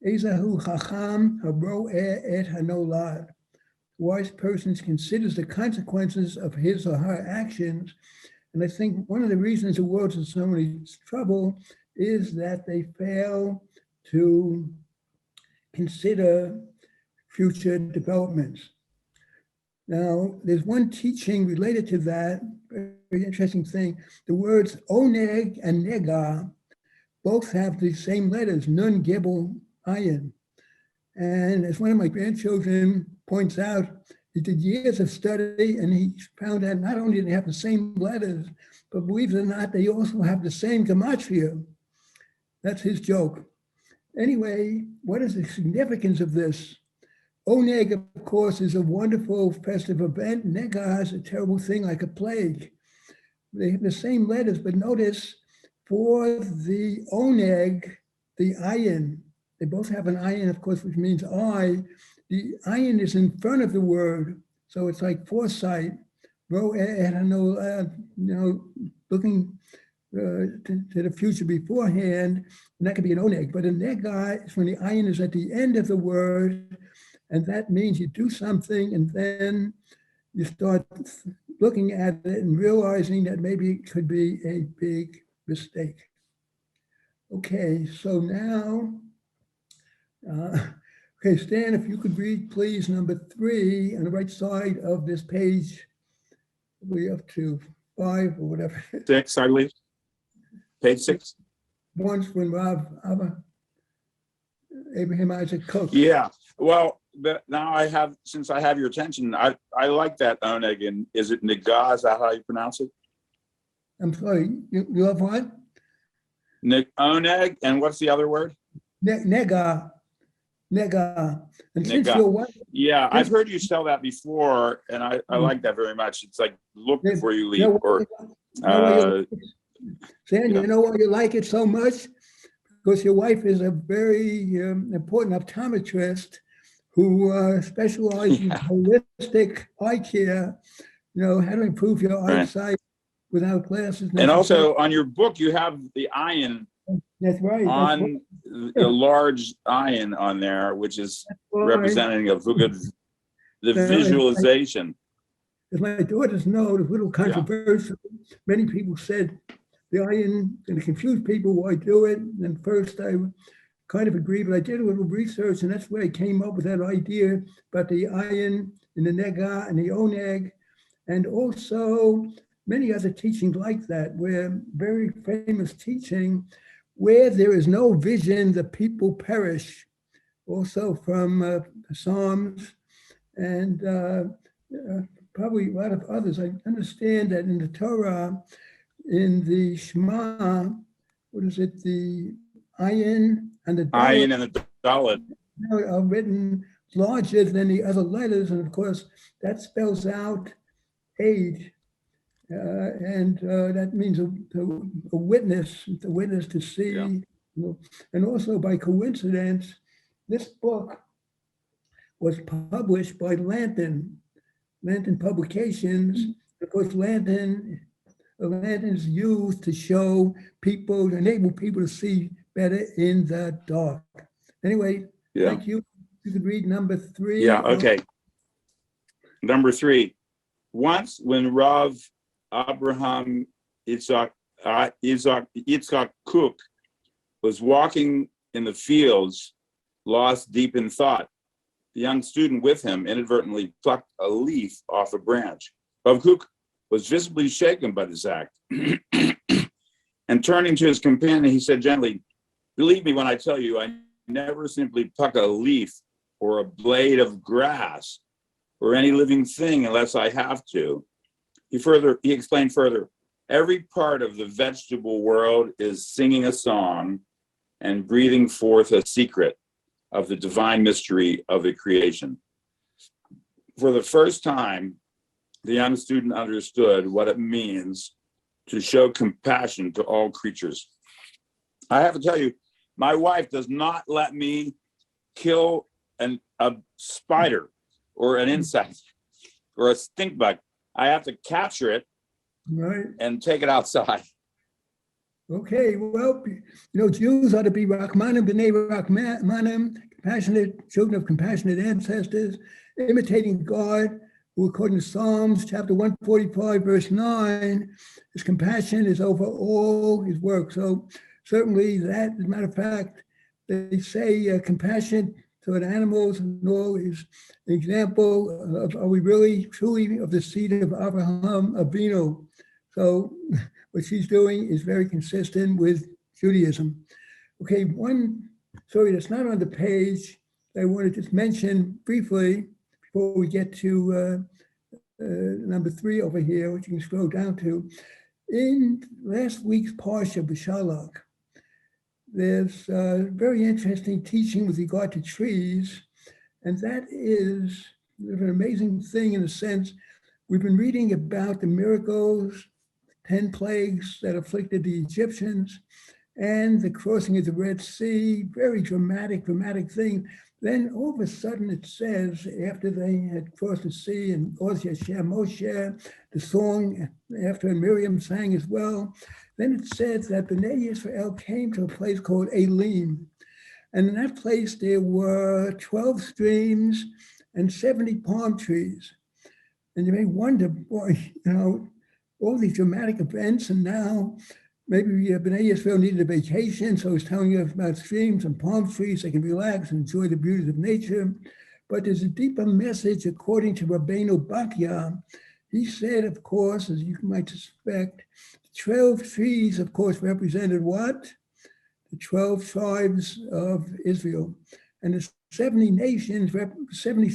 Ezahu chacham haro'eh et hanolad. Wise person considers the consequences of his or her actions. And I think one of the reasons the world's in so much trouble is that they fail to consider future developments. Now, there's one teaching related to that, very interesting thing. The words oneg and nega both have the same letters, nun, gibel, ayin. And as one of my grandchildren points out, he did years of study and he found out not only do they have the same letters, but believe it or not, they also have the same gematria. That's his joke. Anyway, what is the significance of this? Oneg, of course, is a wonderful festive event. Nega is a terrible thing like a plague. They have the same letters, but notice for the oneg, the ayin, they both have an ayin, of course, which means eye. The ayin is in front of the word, so it's like foresight. Looking to the future beforehand, and that could be an oneg. But a nega is when the ayin is at the end of the word, and that means you do something, and then you start looking at it and realizing that maybe it could be a big mistake. Okay, so now, okay, Stan, if you could read, please, number 3 on the right side of this page, we up to 5 or whatever. 6, I believe. Page 6. Once when Rav Abraham Isaac Kook. Yeah, well, but now since I have your attention, I like that oneg. And is it nega? Is that how you pronounce it? I'm sorry, you have what? Oneg, and what's the other word? Nega. And since Nega. your wife, Yeah, I've heard you spell that before, and I like that very much. It's like look before you leave, or Sam, you know why you like it so much? Because your wife is a very important optometrist who specializes in holistic eye care, how to improve your eyesight without glasses. And also on your book, you have the ayin. That's right. On the large ayin on there, which is representing a good the visualization. As my daughters know, it's a little controversial. Many people said the iron going to confuse people why do it. And first I kind of agreed, but I did a little research, and that's where I came up with that idea about the iron in the nega and the oneg, and also many other teachings like that, where very famous teaching, where there is no vision, the people perish. Also from the Psalms and probably a lot of others. I understand that in the Torah, in the Shema, what is it, the ayin and the Ayin and the Dalet are written larger than the other letters, and of course that spells out age, and that means a witness, the witness to see. Yeah. You know, and also by coincidence, this book was published by Lantern Publications. Of course, Lantern is used to show people, to enable people to see better in the dark. Anyway, thank you. You could read number 3. Yeah, okay. Number 3. Once when Rav Abraham Yitzhak Kook was walking in the fields, lost deep in thought, the young student with him inadvertently plucked a leaf off a branch. Rav Kook was visibly shaken by this act. And turning to his companion, he said gently, "Believe me when I tell you, I never simply pluck a leaf or a blade of grass or any living thing unless I have to." He explained further, every part of the vegetable world is singing a song and breathing forth a secret of the divine mystery of the creation. For the first time, the young student understood what it means to show compassion to all creatures. I have to tell you, my wife does not let me kill a spider or an insect or a stink bug. I have to capture it and take it outside. Okay, well, Jews ought to be Rachmanim b'nei Rachmanim, compassionate children of compassionate ancestors, imitating God, who according to Psalms chapter 145, verse 9, his compassion is over all his work. So certainly that, as a matter of fact, they say compassion toward animals and all is an example of, are we really truly of the seed of Abraham Avinu? So what she's doing is very consistent with Judaism. Okay, one story that's not on the page that I want to just mention briefly before we get to number 3 over here, which you can scroll down to. In last week's Parsha B'Shalach, there's a very interesting teaching with regard to trees, and that is an amazing thing in the sense we've been reading about the miracles, 10 plagues that afflicted the Egyptians, and the crossing of the Red Sea, very dramatic thing. Then all of a sudden it says, after they had crossed the sea and Oz Yashem Moshe, the song after Miriam sang as well, then it says that Bnei Yisrael came to a place called Elim. And in that place there were 12 streams and 70 palm trees. And you may wonder, boy, all these dramatic events, and now maybe Bnei Yisrael needed a vacation, so it's telling you about streams and palm trees, they can relax and enjoy the beauties of nature. But there's a deeper message according to Rabbeinu Bakya. He said, of course, as you might suspect, 12 trees, of course, represented what? The 12 tribes of Israel. And the 70 nations, 70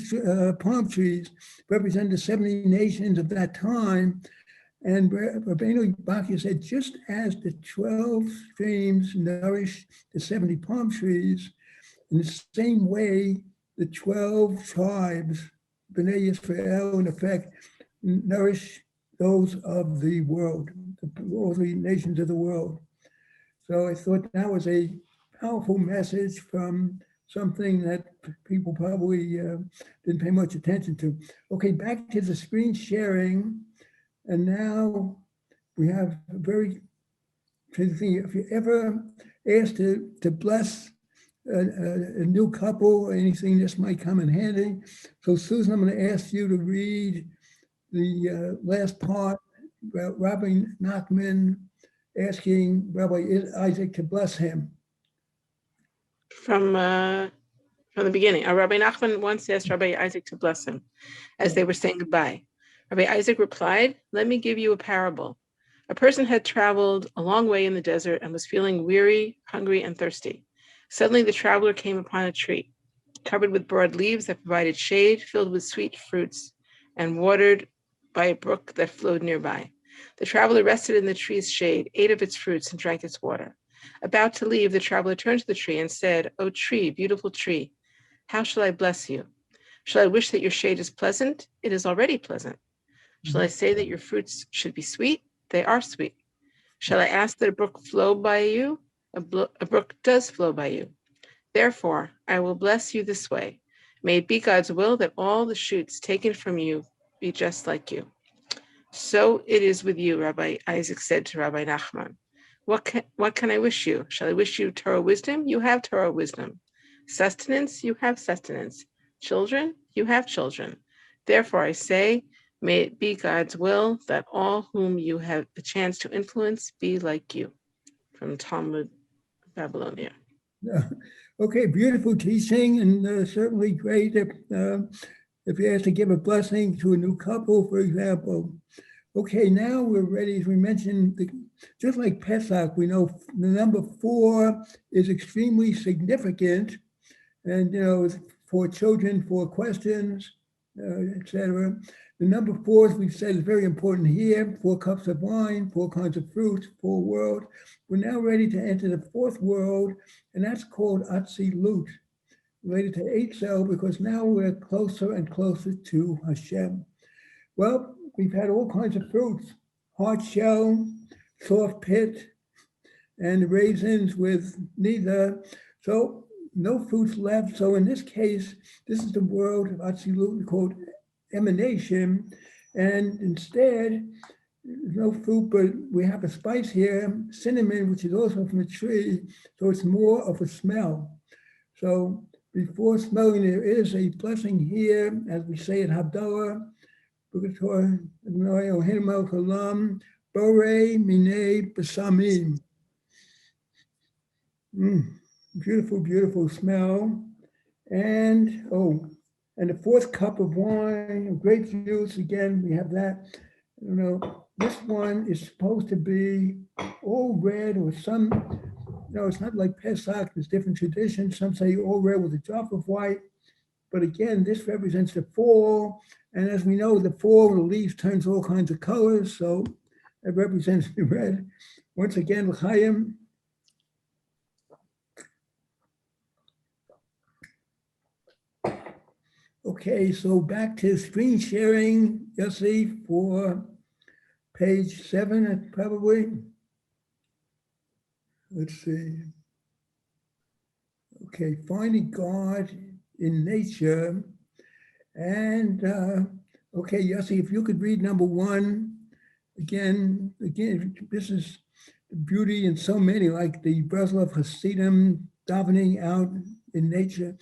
palm trees represent the 70 nations of that time. And Rabbeinu Bakya said, just as the 12 streams nourish the 70 palm trees, in the same way, the 12 tribes, Bnei Yisrael, in effect, nourish those of the world, all the nations of the world. So I thought that was a powerful message from something that people probably didn't pay much attention to. Okay, back to the screen sharing. And now we have a very interesting thing. If you ever asked to bless a new couple or anything, this might come in handy. So Susan, I'm going to ask you to read the last part about Rabbi Nachman asking Rabbi Isaac to bless him. From the beginning. Rabbi Nachman once asked Rabbi Isaac to bless him as they were saying goodbye. Rabbi Isaac replied, "Let me give you a parable. A person had traveled a long way in the desert and was feeling weary, hungry, and thirsty. Suddenly the traveler came upon a tree, covered with broad leaves that provided shade, filled with sweet fruits, and watered by a brook that flowed nearby. The traveler rested in the tree's shade, ate of its fruits, and drank its water. About to leave, the traveler turned to the tree and said, 'O tree, beautiful tree, how shall I bless you? Shall I wish that your shade is pleasant? It is already pleasant. Shall I say that your fruits should be sweet? They are sweet. Shall I ask that a brook flow by you? A brook does flow by you. Therefore, I will bless you this way. May it be God's will that all the shoots taken from you be just like you.' So it is with you," Rabbi Isaac said to Rabbi Nachman. What can I wish you? Shall I wish you Torah wisdom? You have Torah wisdom. Sustenance? You have sustenance. Children? You have children. Therefore, I say, may it be God's will that all whom you have the chance to influence be like you." From Talmud Babylonia. Okay, beautiful teaching, and certainly great if you have to give a blessing to a new couple, for example. Okay, now we're ready, as we mentioned, just like Pesach, we know the number 4 is extremely significant, and for children, 4 questions, etc. The number 4, as we've said, is very important here. 4 cups of wine, 4 kinds of fruits, 4 world. We're now ready to enter the 4th world, and that's called Atzilut, related to Eitzel, because now we're closer and closer to Hashem. Well, we've had all kinds of fruits: hard shell, soft pit, and raisins with neither. So no fruits left. So in this case, this is the world of Atzilut called emanation. And instead, no fruit, but we have a spice here, cinnamon, which is also from a tree. So it's more of a smell. So before smelling, there is a blessing here, as we say at Havdalah, Bore Mine Basamim. Beautiful, beautiful smell. And the 4th cup of wine, grape juice, again, we have that. This one is supposed to be all red, or some, it's not like Pesach, there's different traditions. Some say all red with a drop of white. But again, this represents the fall. And as we know, the fall, the leaves turns all kinds of colors. So it represents the red. Once again, L'chaim. Okay, so back to screen sharing, Yossi, for page 7, probably. Let's see. Okay, finding God in nature. And okay, Yossi, if you could read number 1 again, this is the beauty in so many, like the Breslov Hasidim davening out in nature.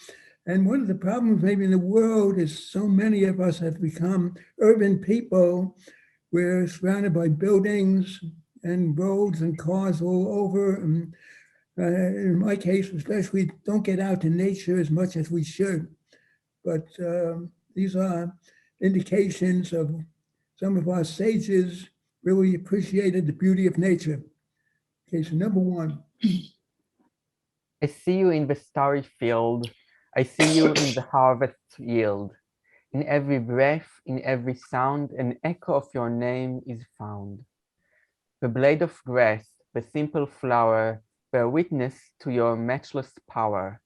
And one of the problems maybe in the world is so many of us have become urban people. We're surrounded by buildings and roads and cars all over. And in my case, especially, don't get out to nature as much as we should. But these are indications of some of our sages really appreciated the beauty of nature. Okay, so number 1. I see you in the starry field. I see you in the harvest yield. In every breath, in every sound, an echo of your name is found. The blade of grass, the simple flower, bear witness to your matchless power.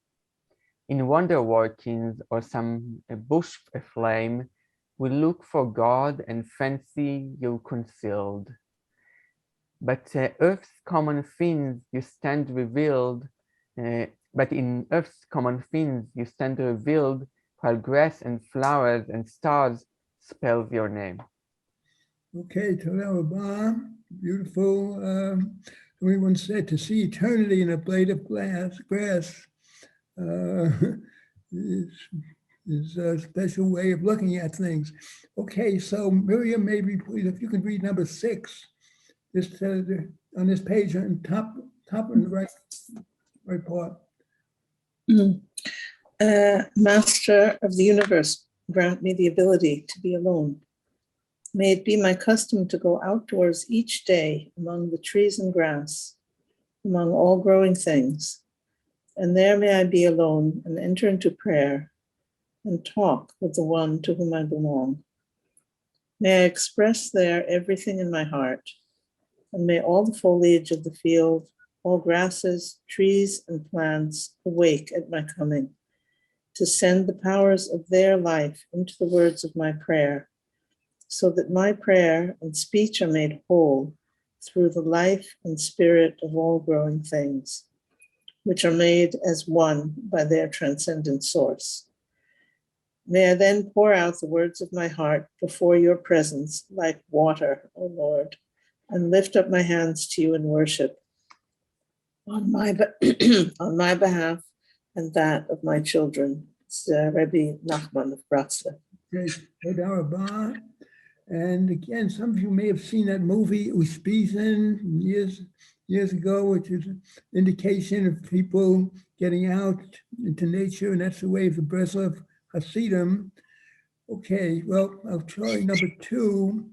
In wonder workings or some bush aflame, we look for God and fancy you concealed. But earth's common things you stand revealed, but in earth's common things you stand revealed, while grass and flowers and stars spells your name. Okay, Toda Rabbah, beautiful. We once said to see eternity in a blade of grass. is a special way of looking at things. Okay, so Miriam, maybe please, if you could read number 6, just on this page on top on the right part. Master of the universe, grant me the ability to be alone. May it be my custom to go outdoors each day among the trees and grass, among all growing things, and there may I be alone and enter into prayer and talk with the one to whom I belong. May I express there everything in my heart, and may all the foliage of the field, all grasses, trees, and plants awake at my coming, to send the powers of their life into the words of my prayer, so that my prayer and speech are made whole through the life and spirit of all growing things, which are made as one by their transcendent source. May I then pour out the words of my heart before your presence like water, O Lord, and lift up my hands to you in worship on my behalf and that of my children. It's Rabbi Nachman of Bratslav. Okay, Toda Rabah. And again, some of you may have seen that movie Uspisen years ago, which is an indication of people getting out into nature, and that's the way of the Breslov Hasidim. Okay, well, I'll try number 2.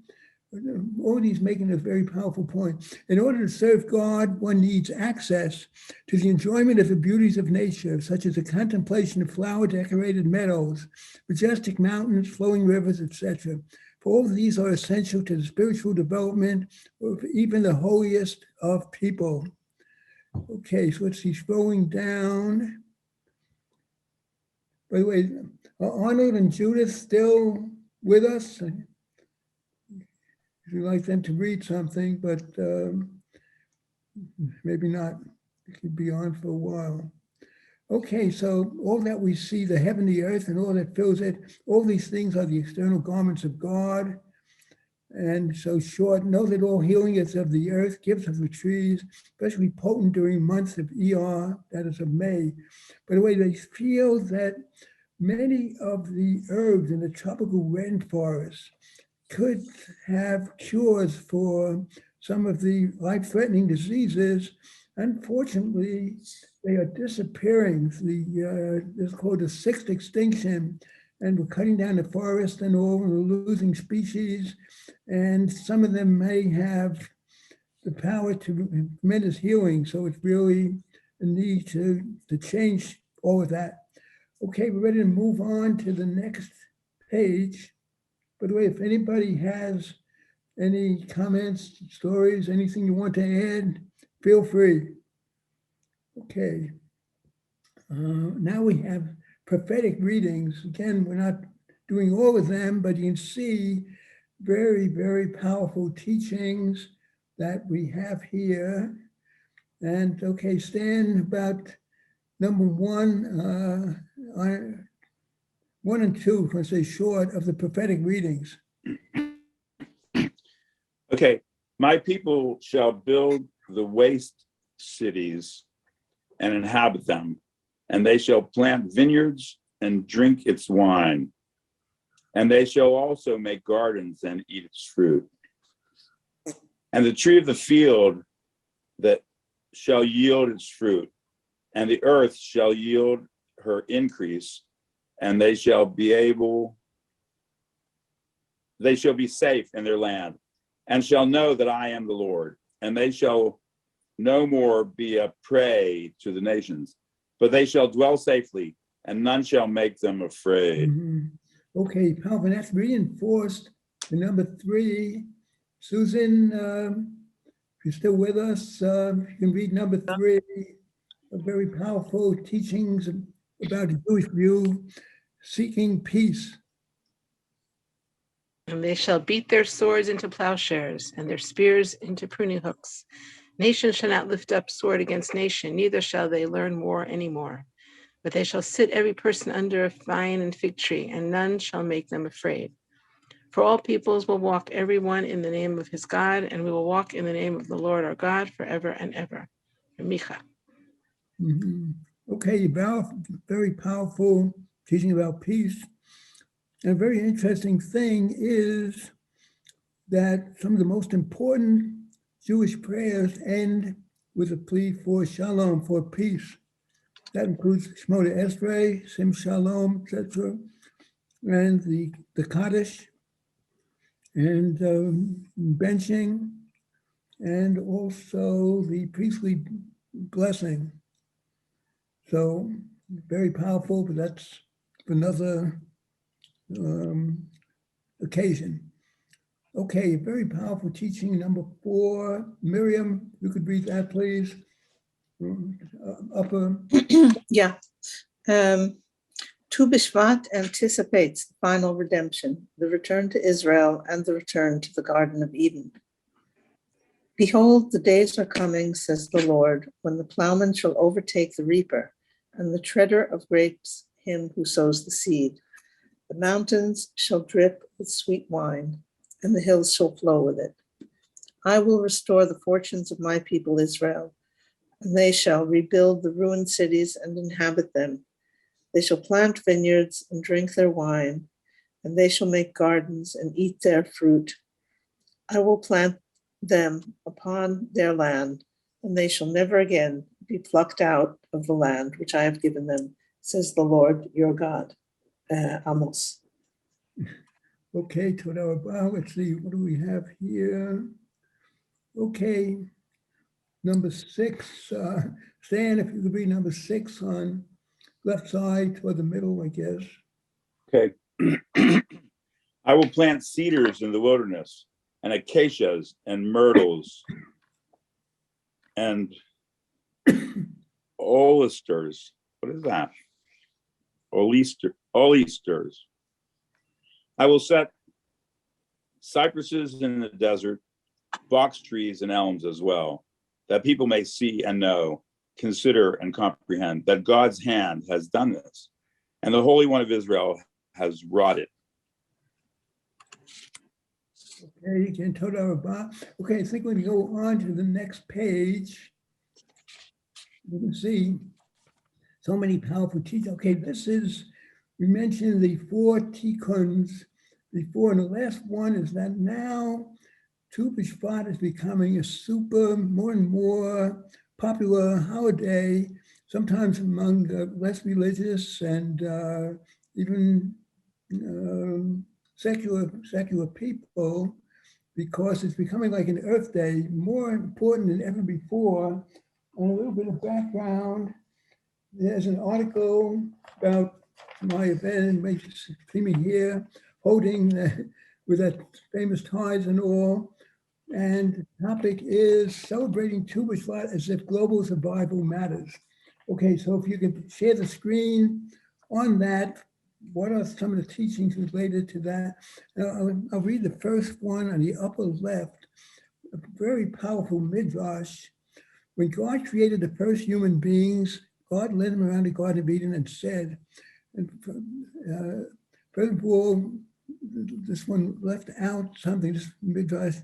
Already's making a very powerful point. In order to serve God, one needs access to the enjoyment of the beauties of nature, such as the contemplation of flower-decorated meadows, majestic mountains, flowing rivers, etc. For all of these are essential to the spiritual development of even the holiest of people. Okay, so let's see, scrolling down. By the way, are Arnold and Judith still with us? We'd like them to read something, but maybe not. It could be on for a while. Okay, so all that we see, the heaven, the earth, and all that fills it, all these things are the external garments of God. And so short, know that all healing is of the earth, gifts of the trees, especially potent during months of ER, that is of May. By the way, they feel that many of the herbs in the tropical rainforest could have cures for some of the life-threatening diseases. Unfortunately, they are disappearing. It's called the 6th extinction, and we're cutting down the forest and all, and we're losing species, and some of them may have the power to tremendous healing. So it's really a need to change all of that. Okay, we're ready to move on to the next page. By the way, if anybody has any comments, stories, anything you want to add, feel free. Okay. Now we have prophetic readings. Again, we're not doing all of them, but you can see very, very powerful teachings that we have here. And okay, Stan, about number 1, 1 and 2, I'm going to say short, of the prophetic readings. Okay, my people shall build the waste cities and inhabit them, and they shall plant vineyards and drink its wine, and they shall also make gardens and eat its fruit. And the tree of the field that shall yield its fruit, and the earth shall yield her increase, and they shall be safe in their land, and shall know that I am the Lord, and they shall no more be a prey to the nations, but they shall dwell safely, and none shall make them afraid. Okay, Palvin, that's reinforced in number 3. Susan, if you're still with us, you can read number 3, a very powerful teachings about the Jewish view, seeking peace. And they shall beat their swords into plowshares and their spears into pruning hooks. Nation shall not lift up sword against nation, neither shall they learn war anymore. But they shall sit every person under a vine and fig tree, and none shall make them afraid. For all peoples will walk every one in the name of his God, and we will walk in the name of the Lord our God forever and ever. Micha. Okay, very powerful teaching about peace. And a very interesting thing is that some of the most important Jewish prayers end with a plea for shalom, for peace. That includes Shmona Esrei, Sim Shalom, etc., and the Kaddish, and benching, and also the priestly blessing. So very powerful, but that's another occasion. Okay, very powerful teaching number 4. Miriam, you could read that, please. Upper. Yeah. Tu B'Shvat anticipates the final redemption, the return to Israel, and the return to the Garden of Eden. Behold, the days are coming, says the Lord, when the plowman shall overtake the reaper, and the treader of grapes him who sows the seed. The mountains shall drip with sweet wine, and the hills shall flow with it. I will restore the fortunes of my people Israel, and they shall rebuild the ruined cities and inhabit them. They shall plant vineyards and drink their wine, and they shall make gardens and eat their fruit. I will plant them upon their land, and they shall never again be plucked out of the land which I have given them, says the Lord your God. Amos. Okay, Toda Rabah. Let's see, what do we have here? Okay, number 6. Stan, if you could read number 6 on left side toward the middle, I guess. Okay. I will plant cedars in the wilderness, and acacias and myrtles and olisters. What is that? Olisters. I will set cypresses in the desert, box trees and elms as well, that people may see and know, consider and comprehend that God's hand has done this, and the Holy One of Israel has wrought it. Okay, you can Toda Rabah. Okay, I think we can go on to the next page. You can see so many powerful teachings. Okay, we mentioned the 4 tikkuns before, and the last one is that now Tu B'Shvat is becoming a more and more popular holiday, sometimes among less religious and even secular people, because it's becoming like an Earth Day, more important than ever before. And a little bit of background. There's an article about my event, may see me here, holding with that famous ties and all. And the topic is celebrating Tu B'Shvat as if global survival matters. Okay, so if you could share the screen on that, what are some of the teachings related to that? I'll read the first one on the upper left, a very powerful midrash. When God created the first human beings, God led them around the Garden of Eden and said, and first of all, this one left out something, this midrash,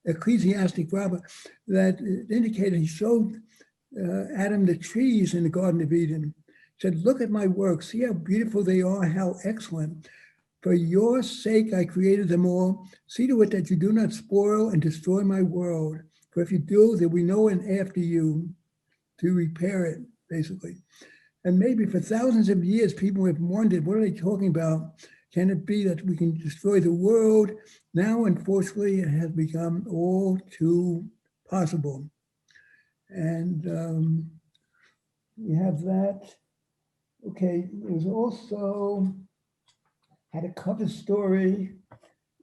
Ecclesiastic Rabbah, that indicated he showed Adam the trees in the Garden of Eden. Said, look at my work, see how beautiful they are, how excellent. For your sake I created them all. See to it that you do not spoil and destroy my world. For if you do, there will be no one after you to repair it, basically. And maybe for thousands of years, people have wondered, what are they talking about? Can it be that we can destroy the world? Now, unfortunately, it has become all too possible. And we have that. Okay, there's also had a cover story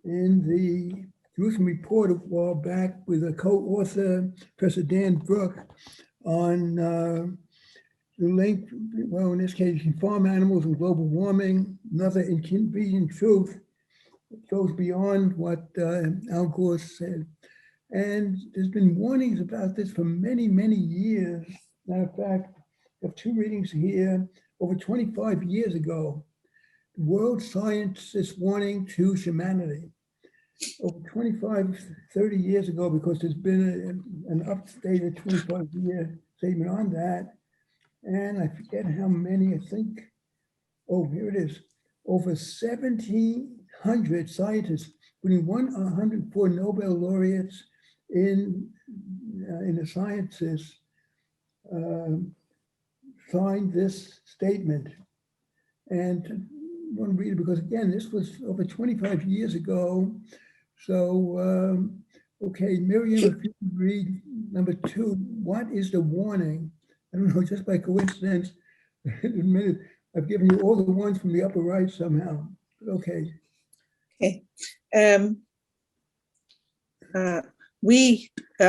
in the Jerusalem Report a while back with a co-author, Professor Dan Brook, on the link, well, in this case, farm animals and global warming, another inconvenient truth that goes beyond what Al Gore said. And there's been warnings about this for many, many years. Matter of fact, I have 2 readings here. Over 25 years ago, world scientists warning to humanity. Over 25, 30 years ago, because there's been an updated 25-year statement on that. and I forget how many, I think, oh, here it is. Over 1,700 scientists, including 104 Nobel laureates in the sciences, signed this statement. And I want to read it because, again, this was over 25 years ago. So, okay, Miriam, if you could read number 2, what is the warning? I don't know, just by coincidence, in a minute, I've given you all the ones from the upper right somehow. Okay. Okay.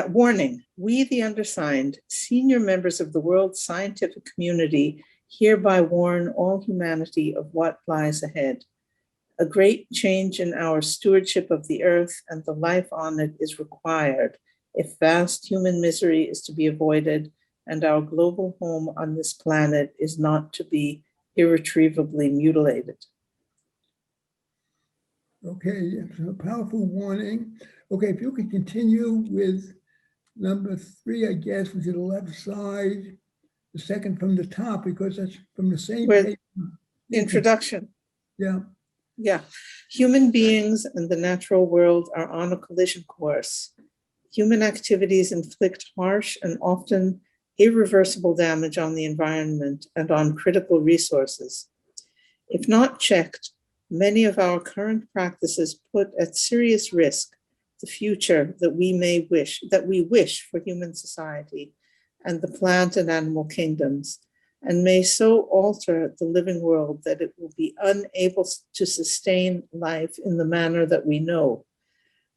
Warning, we, the undersigned, senior members of the world scientific community, hereby warn all humanity of what lies ahead. A great change in our stewardship of the earth and the life on it is required if vast human misery is to be avoided and our global home on this planet is not to be irretrievably mutilated. Okay, it's a powerful warning. Okay, if you could continue with number 3, I guess, which is the left side, the second from the top, because that's from the same page. Introduction. Yeah. Yeah. Human beings and the natural world are on a collision course. Human activities inflict harsh and often irreversible damage on the environment and on critical resources. If not checked, many of our current practices put at serious risk the future that we wish for human society and the plant and animal kingdoms, and may so alter the living world that it will be unable to sustain life in the manner that we know.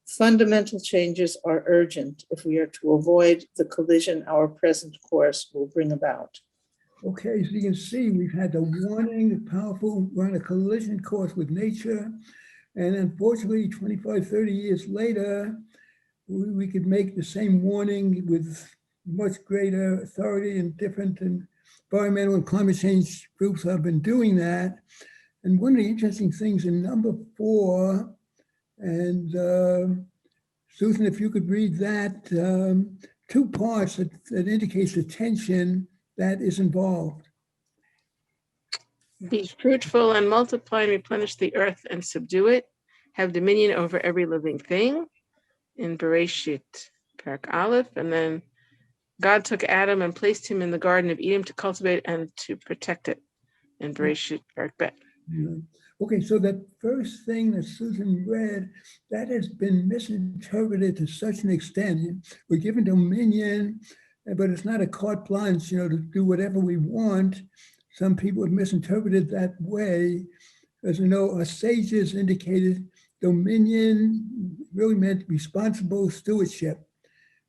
Fundamental changes are urgent if we are to avoid the collision our present course will bring about. Okay, so you can see we've had the warning, the powerful, we're on a collision course with nature. And unfortunately, 25, 30 years later, we could make the same warning with much greater authority, and different environmental and climate change groups have been doing that. And one of the interesting things in number 4, and Susan, if you could read that, 2 parts that indicates the tension that is involved. Be fruitful and multiply and replenish the earth and subdue it. Have dominion over every living thing in Bereshit, Parak Aleph. And then God took Adam and placed him in the Garden of Eden to cultivate and to protect it in Bereshit, Parak Bet. Yeah. Okay, so that first thing that Susan read, that has been misinterpreted to such an extent. We're given dominion, but it's not a carte blanche, to do whatever we want. Some people have misinterpreted that way. As you know, our sages indicated dominion really meant responsible stewardship.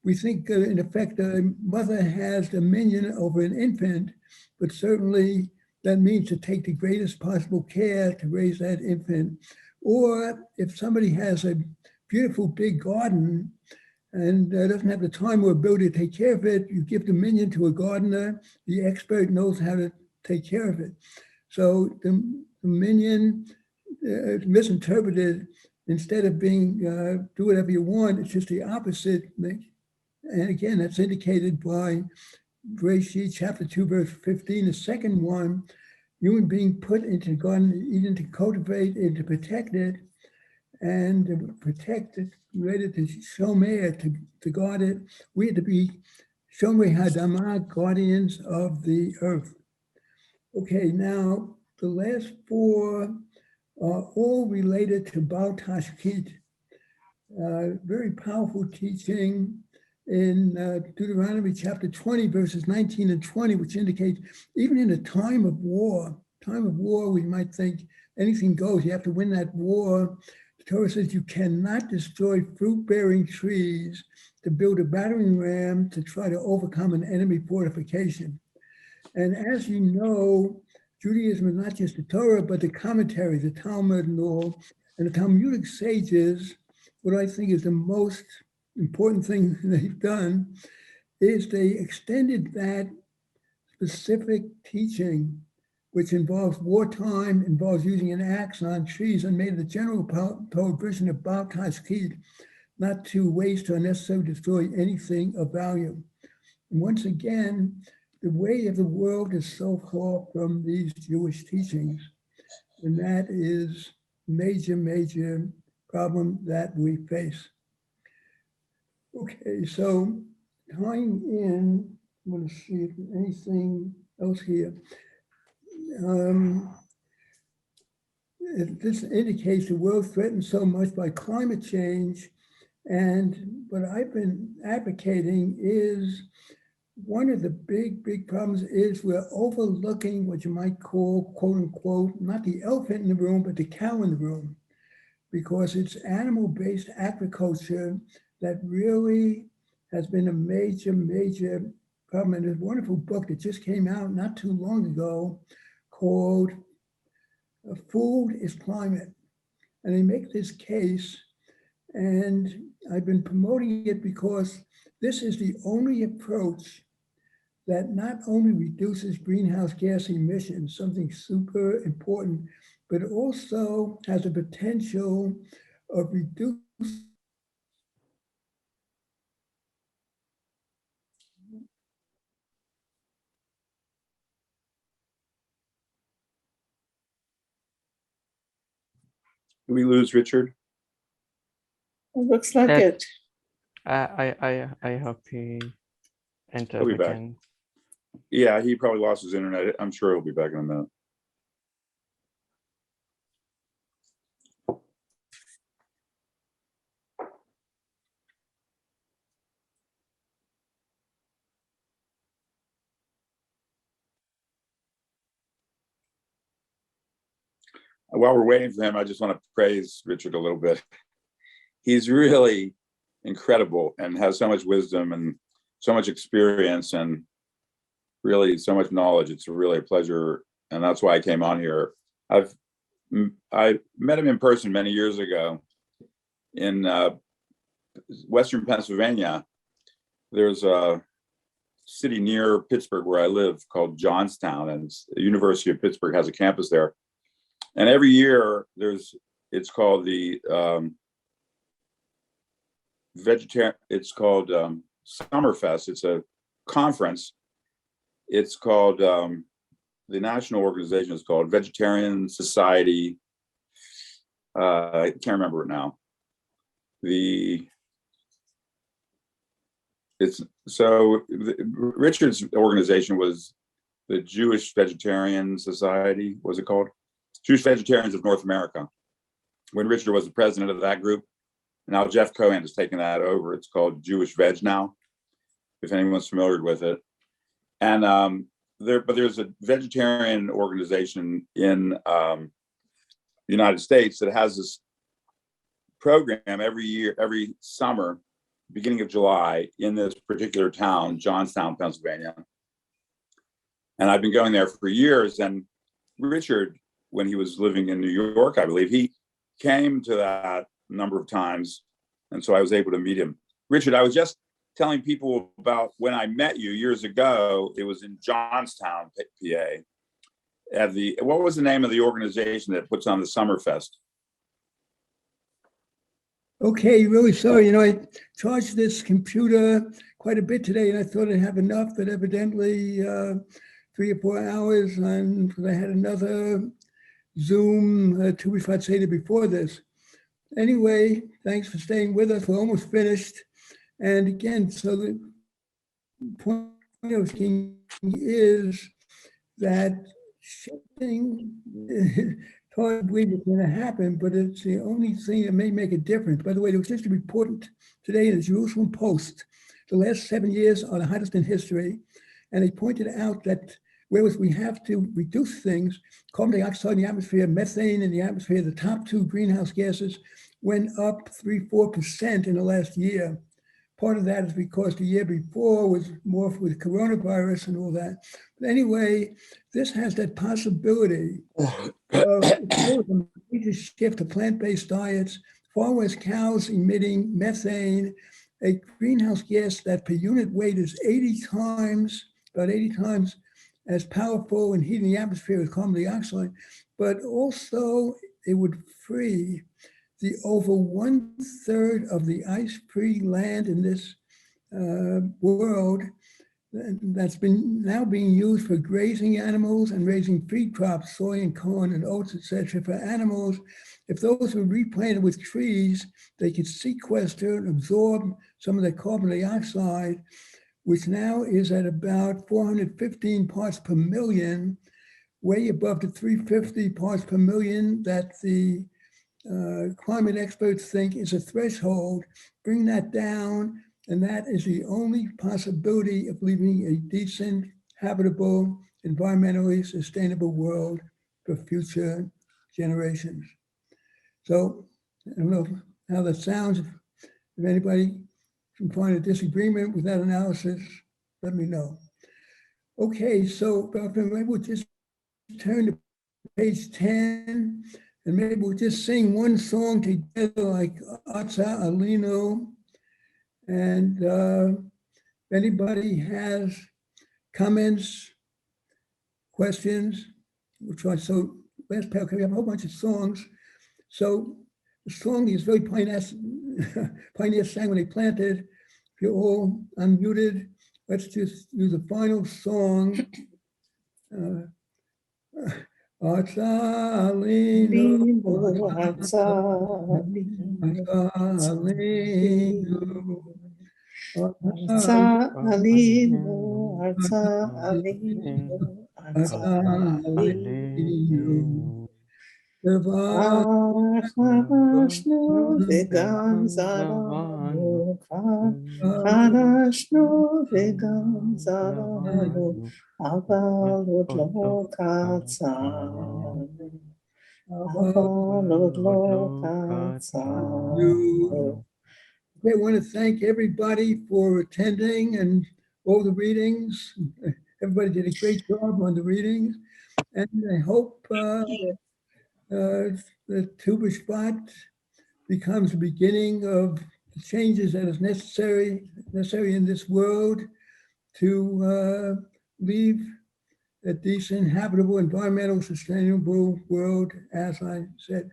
We think, in effect, a mother has dominion over an infant, but certainly that means to take the greatest possible care to raise that infant. Or if somebody has a beautiful big garden and doesn't have the time or ability to take care of it, you give dominion to a gardener. The expert knows how to take care of it. So the dominion is misinterpreted. Instead of being do whatever you want, it's just the opposite. And again, that's indicated by Bereshit chapter 2, verse 15. The second one, human being put into the Garden of Eden to cultivate and to protect it, and to protect it, related to Shomer, to guard it. We had to be Shomer Hadamah, guardians of the earth. Okay, now the last 4 are all related to Baal Tashkit. Very powerful teaching in Deuteronomy chapter 20, verses 19 and 20, which indicate even in a time of war, we might think anything goes. You have to win that war. The Torah says you cannot destroy fruit-bearing trees to build a battering ram to try to overcome an enemy fortification. And as you know, Judaism is not just the Torah, but the commentaries, the Talmud and all. And the Talmudic sages, what I think is the most important thing they've done is they extended that specific teaching, which involves wartime, involves using an axe on trees, and made the general prohibition of Baal Tashkit, not to waste or necessarily destroy anything of value. And once again, the way of the world is so far from these Jewish teachings. And that is major, major problem that we face. Okay, so tying in, I'm going to see if there's anything else here. This indicates the world threatened so much by climate change. And what I've been advocating is one of the big problems is we're overlooking what you might call, quote unquote, not the elephant in the room, but the cow in the room, because it's animal-based agriculture that really has been a major, major problem. And there's a wonderful book that just came out not too long ago called Food is Climate. And they make this case, and I've been promoting it because this is the only approach that not only reduces greenhouse gas emissions, something super important, but also has the potential of reducing Did we lose Richard? Looks like That- it. I hope he enters He'll be back. again. Yeah, he probably lost his internet. I'm sure he'll be back in a minute. While we're waiting for him, I just want to praise Richard a little bit. He's really incredible and has so much wisdom and so much experience and really so much knowledge. It's really a pleasure. And that's why I came on here. I met him in person many years ago in Western Pennsylvania. There's a city near Pittsburgh where I live called Johnstown, and the University of Pittsburgh has a campus there. And every year it's called the Summerfest. It's a conference. It's called, the national organization is called Vegetarian Society. I can't remember it now. Richard's organization was the Jewish Vegetarian Society, what was it called? Jewish Vegetarians of North America, when Richard was the president of that group. Now Jeff Cohen has taken that over. It's called Jewish Veg now, if anyone's familiar with it. And there's a vegetarian organization in the United States that has this program every year, every summer, beginning of July, in this particular town, Johnstown, Pennsylvania. And I've been going there for years. And Richard, when he was living in New York, I believe, he came to that a number of times. And so I was able to meet him. Richard, I was just telling people about when I met you years ago. It was in Johnstown, PA. What was the name of the organization that puts on the Summerfest? Okay, really sorry. I charged this computer quite a bit today, and I thought I'd have enough, but evidently 3 or 4 hours, and I had another Zoom 2 weeks, I'd say, before this. Anyway, thanks for staying with us. We're almost finished. And again, so the point I was making is that shifting, it's hard to believe it's going to happen, but it's the only thing that may make a difference. By the way, there was just a report today in the Jerusalem Post. The last 7 years are the hottest in history. And they pointed out that whereas we have to reduce things, carbon dioxide in the atmosphere, methane in the atmosphere, the top 2 greenhouse gases went up 3-4% in the last year. Part of that is because the year before was more with coronavirus and all that. But anyway, this has that possibility of a major shift to plant-based diets, far less cows emitting methane, a greenhouse gas that per unit weight is about 80 times as powerful in heating the atmosphere as carbon dioxide, but also it would free the over 1/3 of the ice-free land in this world that's been now being used for grazing animals and raising feed crops, soy and corn and oats, etc. for animals. If those were replanted with trees, they could sequester and absorb some of the carbon dioxide, which now is at about 415 parts per million, way above the 350 parts per million that the climate experts think is a threshold. Bring that down, and that is the only possibility of leaving a decent, habitable, environmentally sustainable world for future generations. So I don't know how that sounds. If anybody can find a disagreement with that analysis, let me know. Okay, so maybe we'll just turn to page 10, and maybe we'll just sing one song together, like Atza Alinu. And if anybody has comments, questions, we'll try. So last paragraph, we have a whole bunch of songs. So the song is very pioneers sang when they planted. If you're all unmuted, let's just do the final song. Atza Alinu, Atza Alinu, Atza Alinu, Atza Alinu, Atza Alinu. Kharashnu v'gam zaranu, Kharashnu v'gam zaranu, Aval od lo katzanu, Aval od lo katzanu. I want to thank everybody for attending and all the readings. Everybody did a great job on the readings. And I hope the Tu B'Shvat becomes the beginning of the changes that is necessary in this world to leave a decent, habitable, environmental, sustainable world, as I said.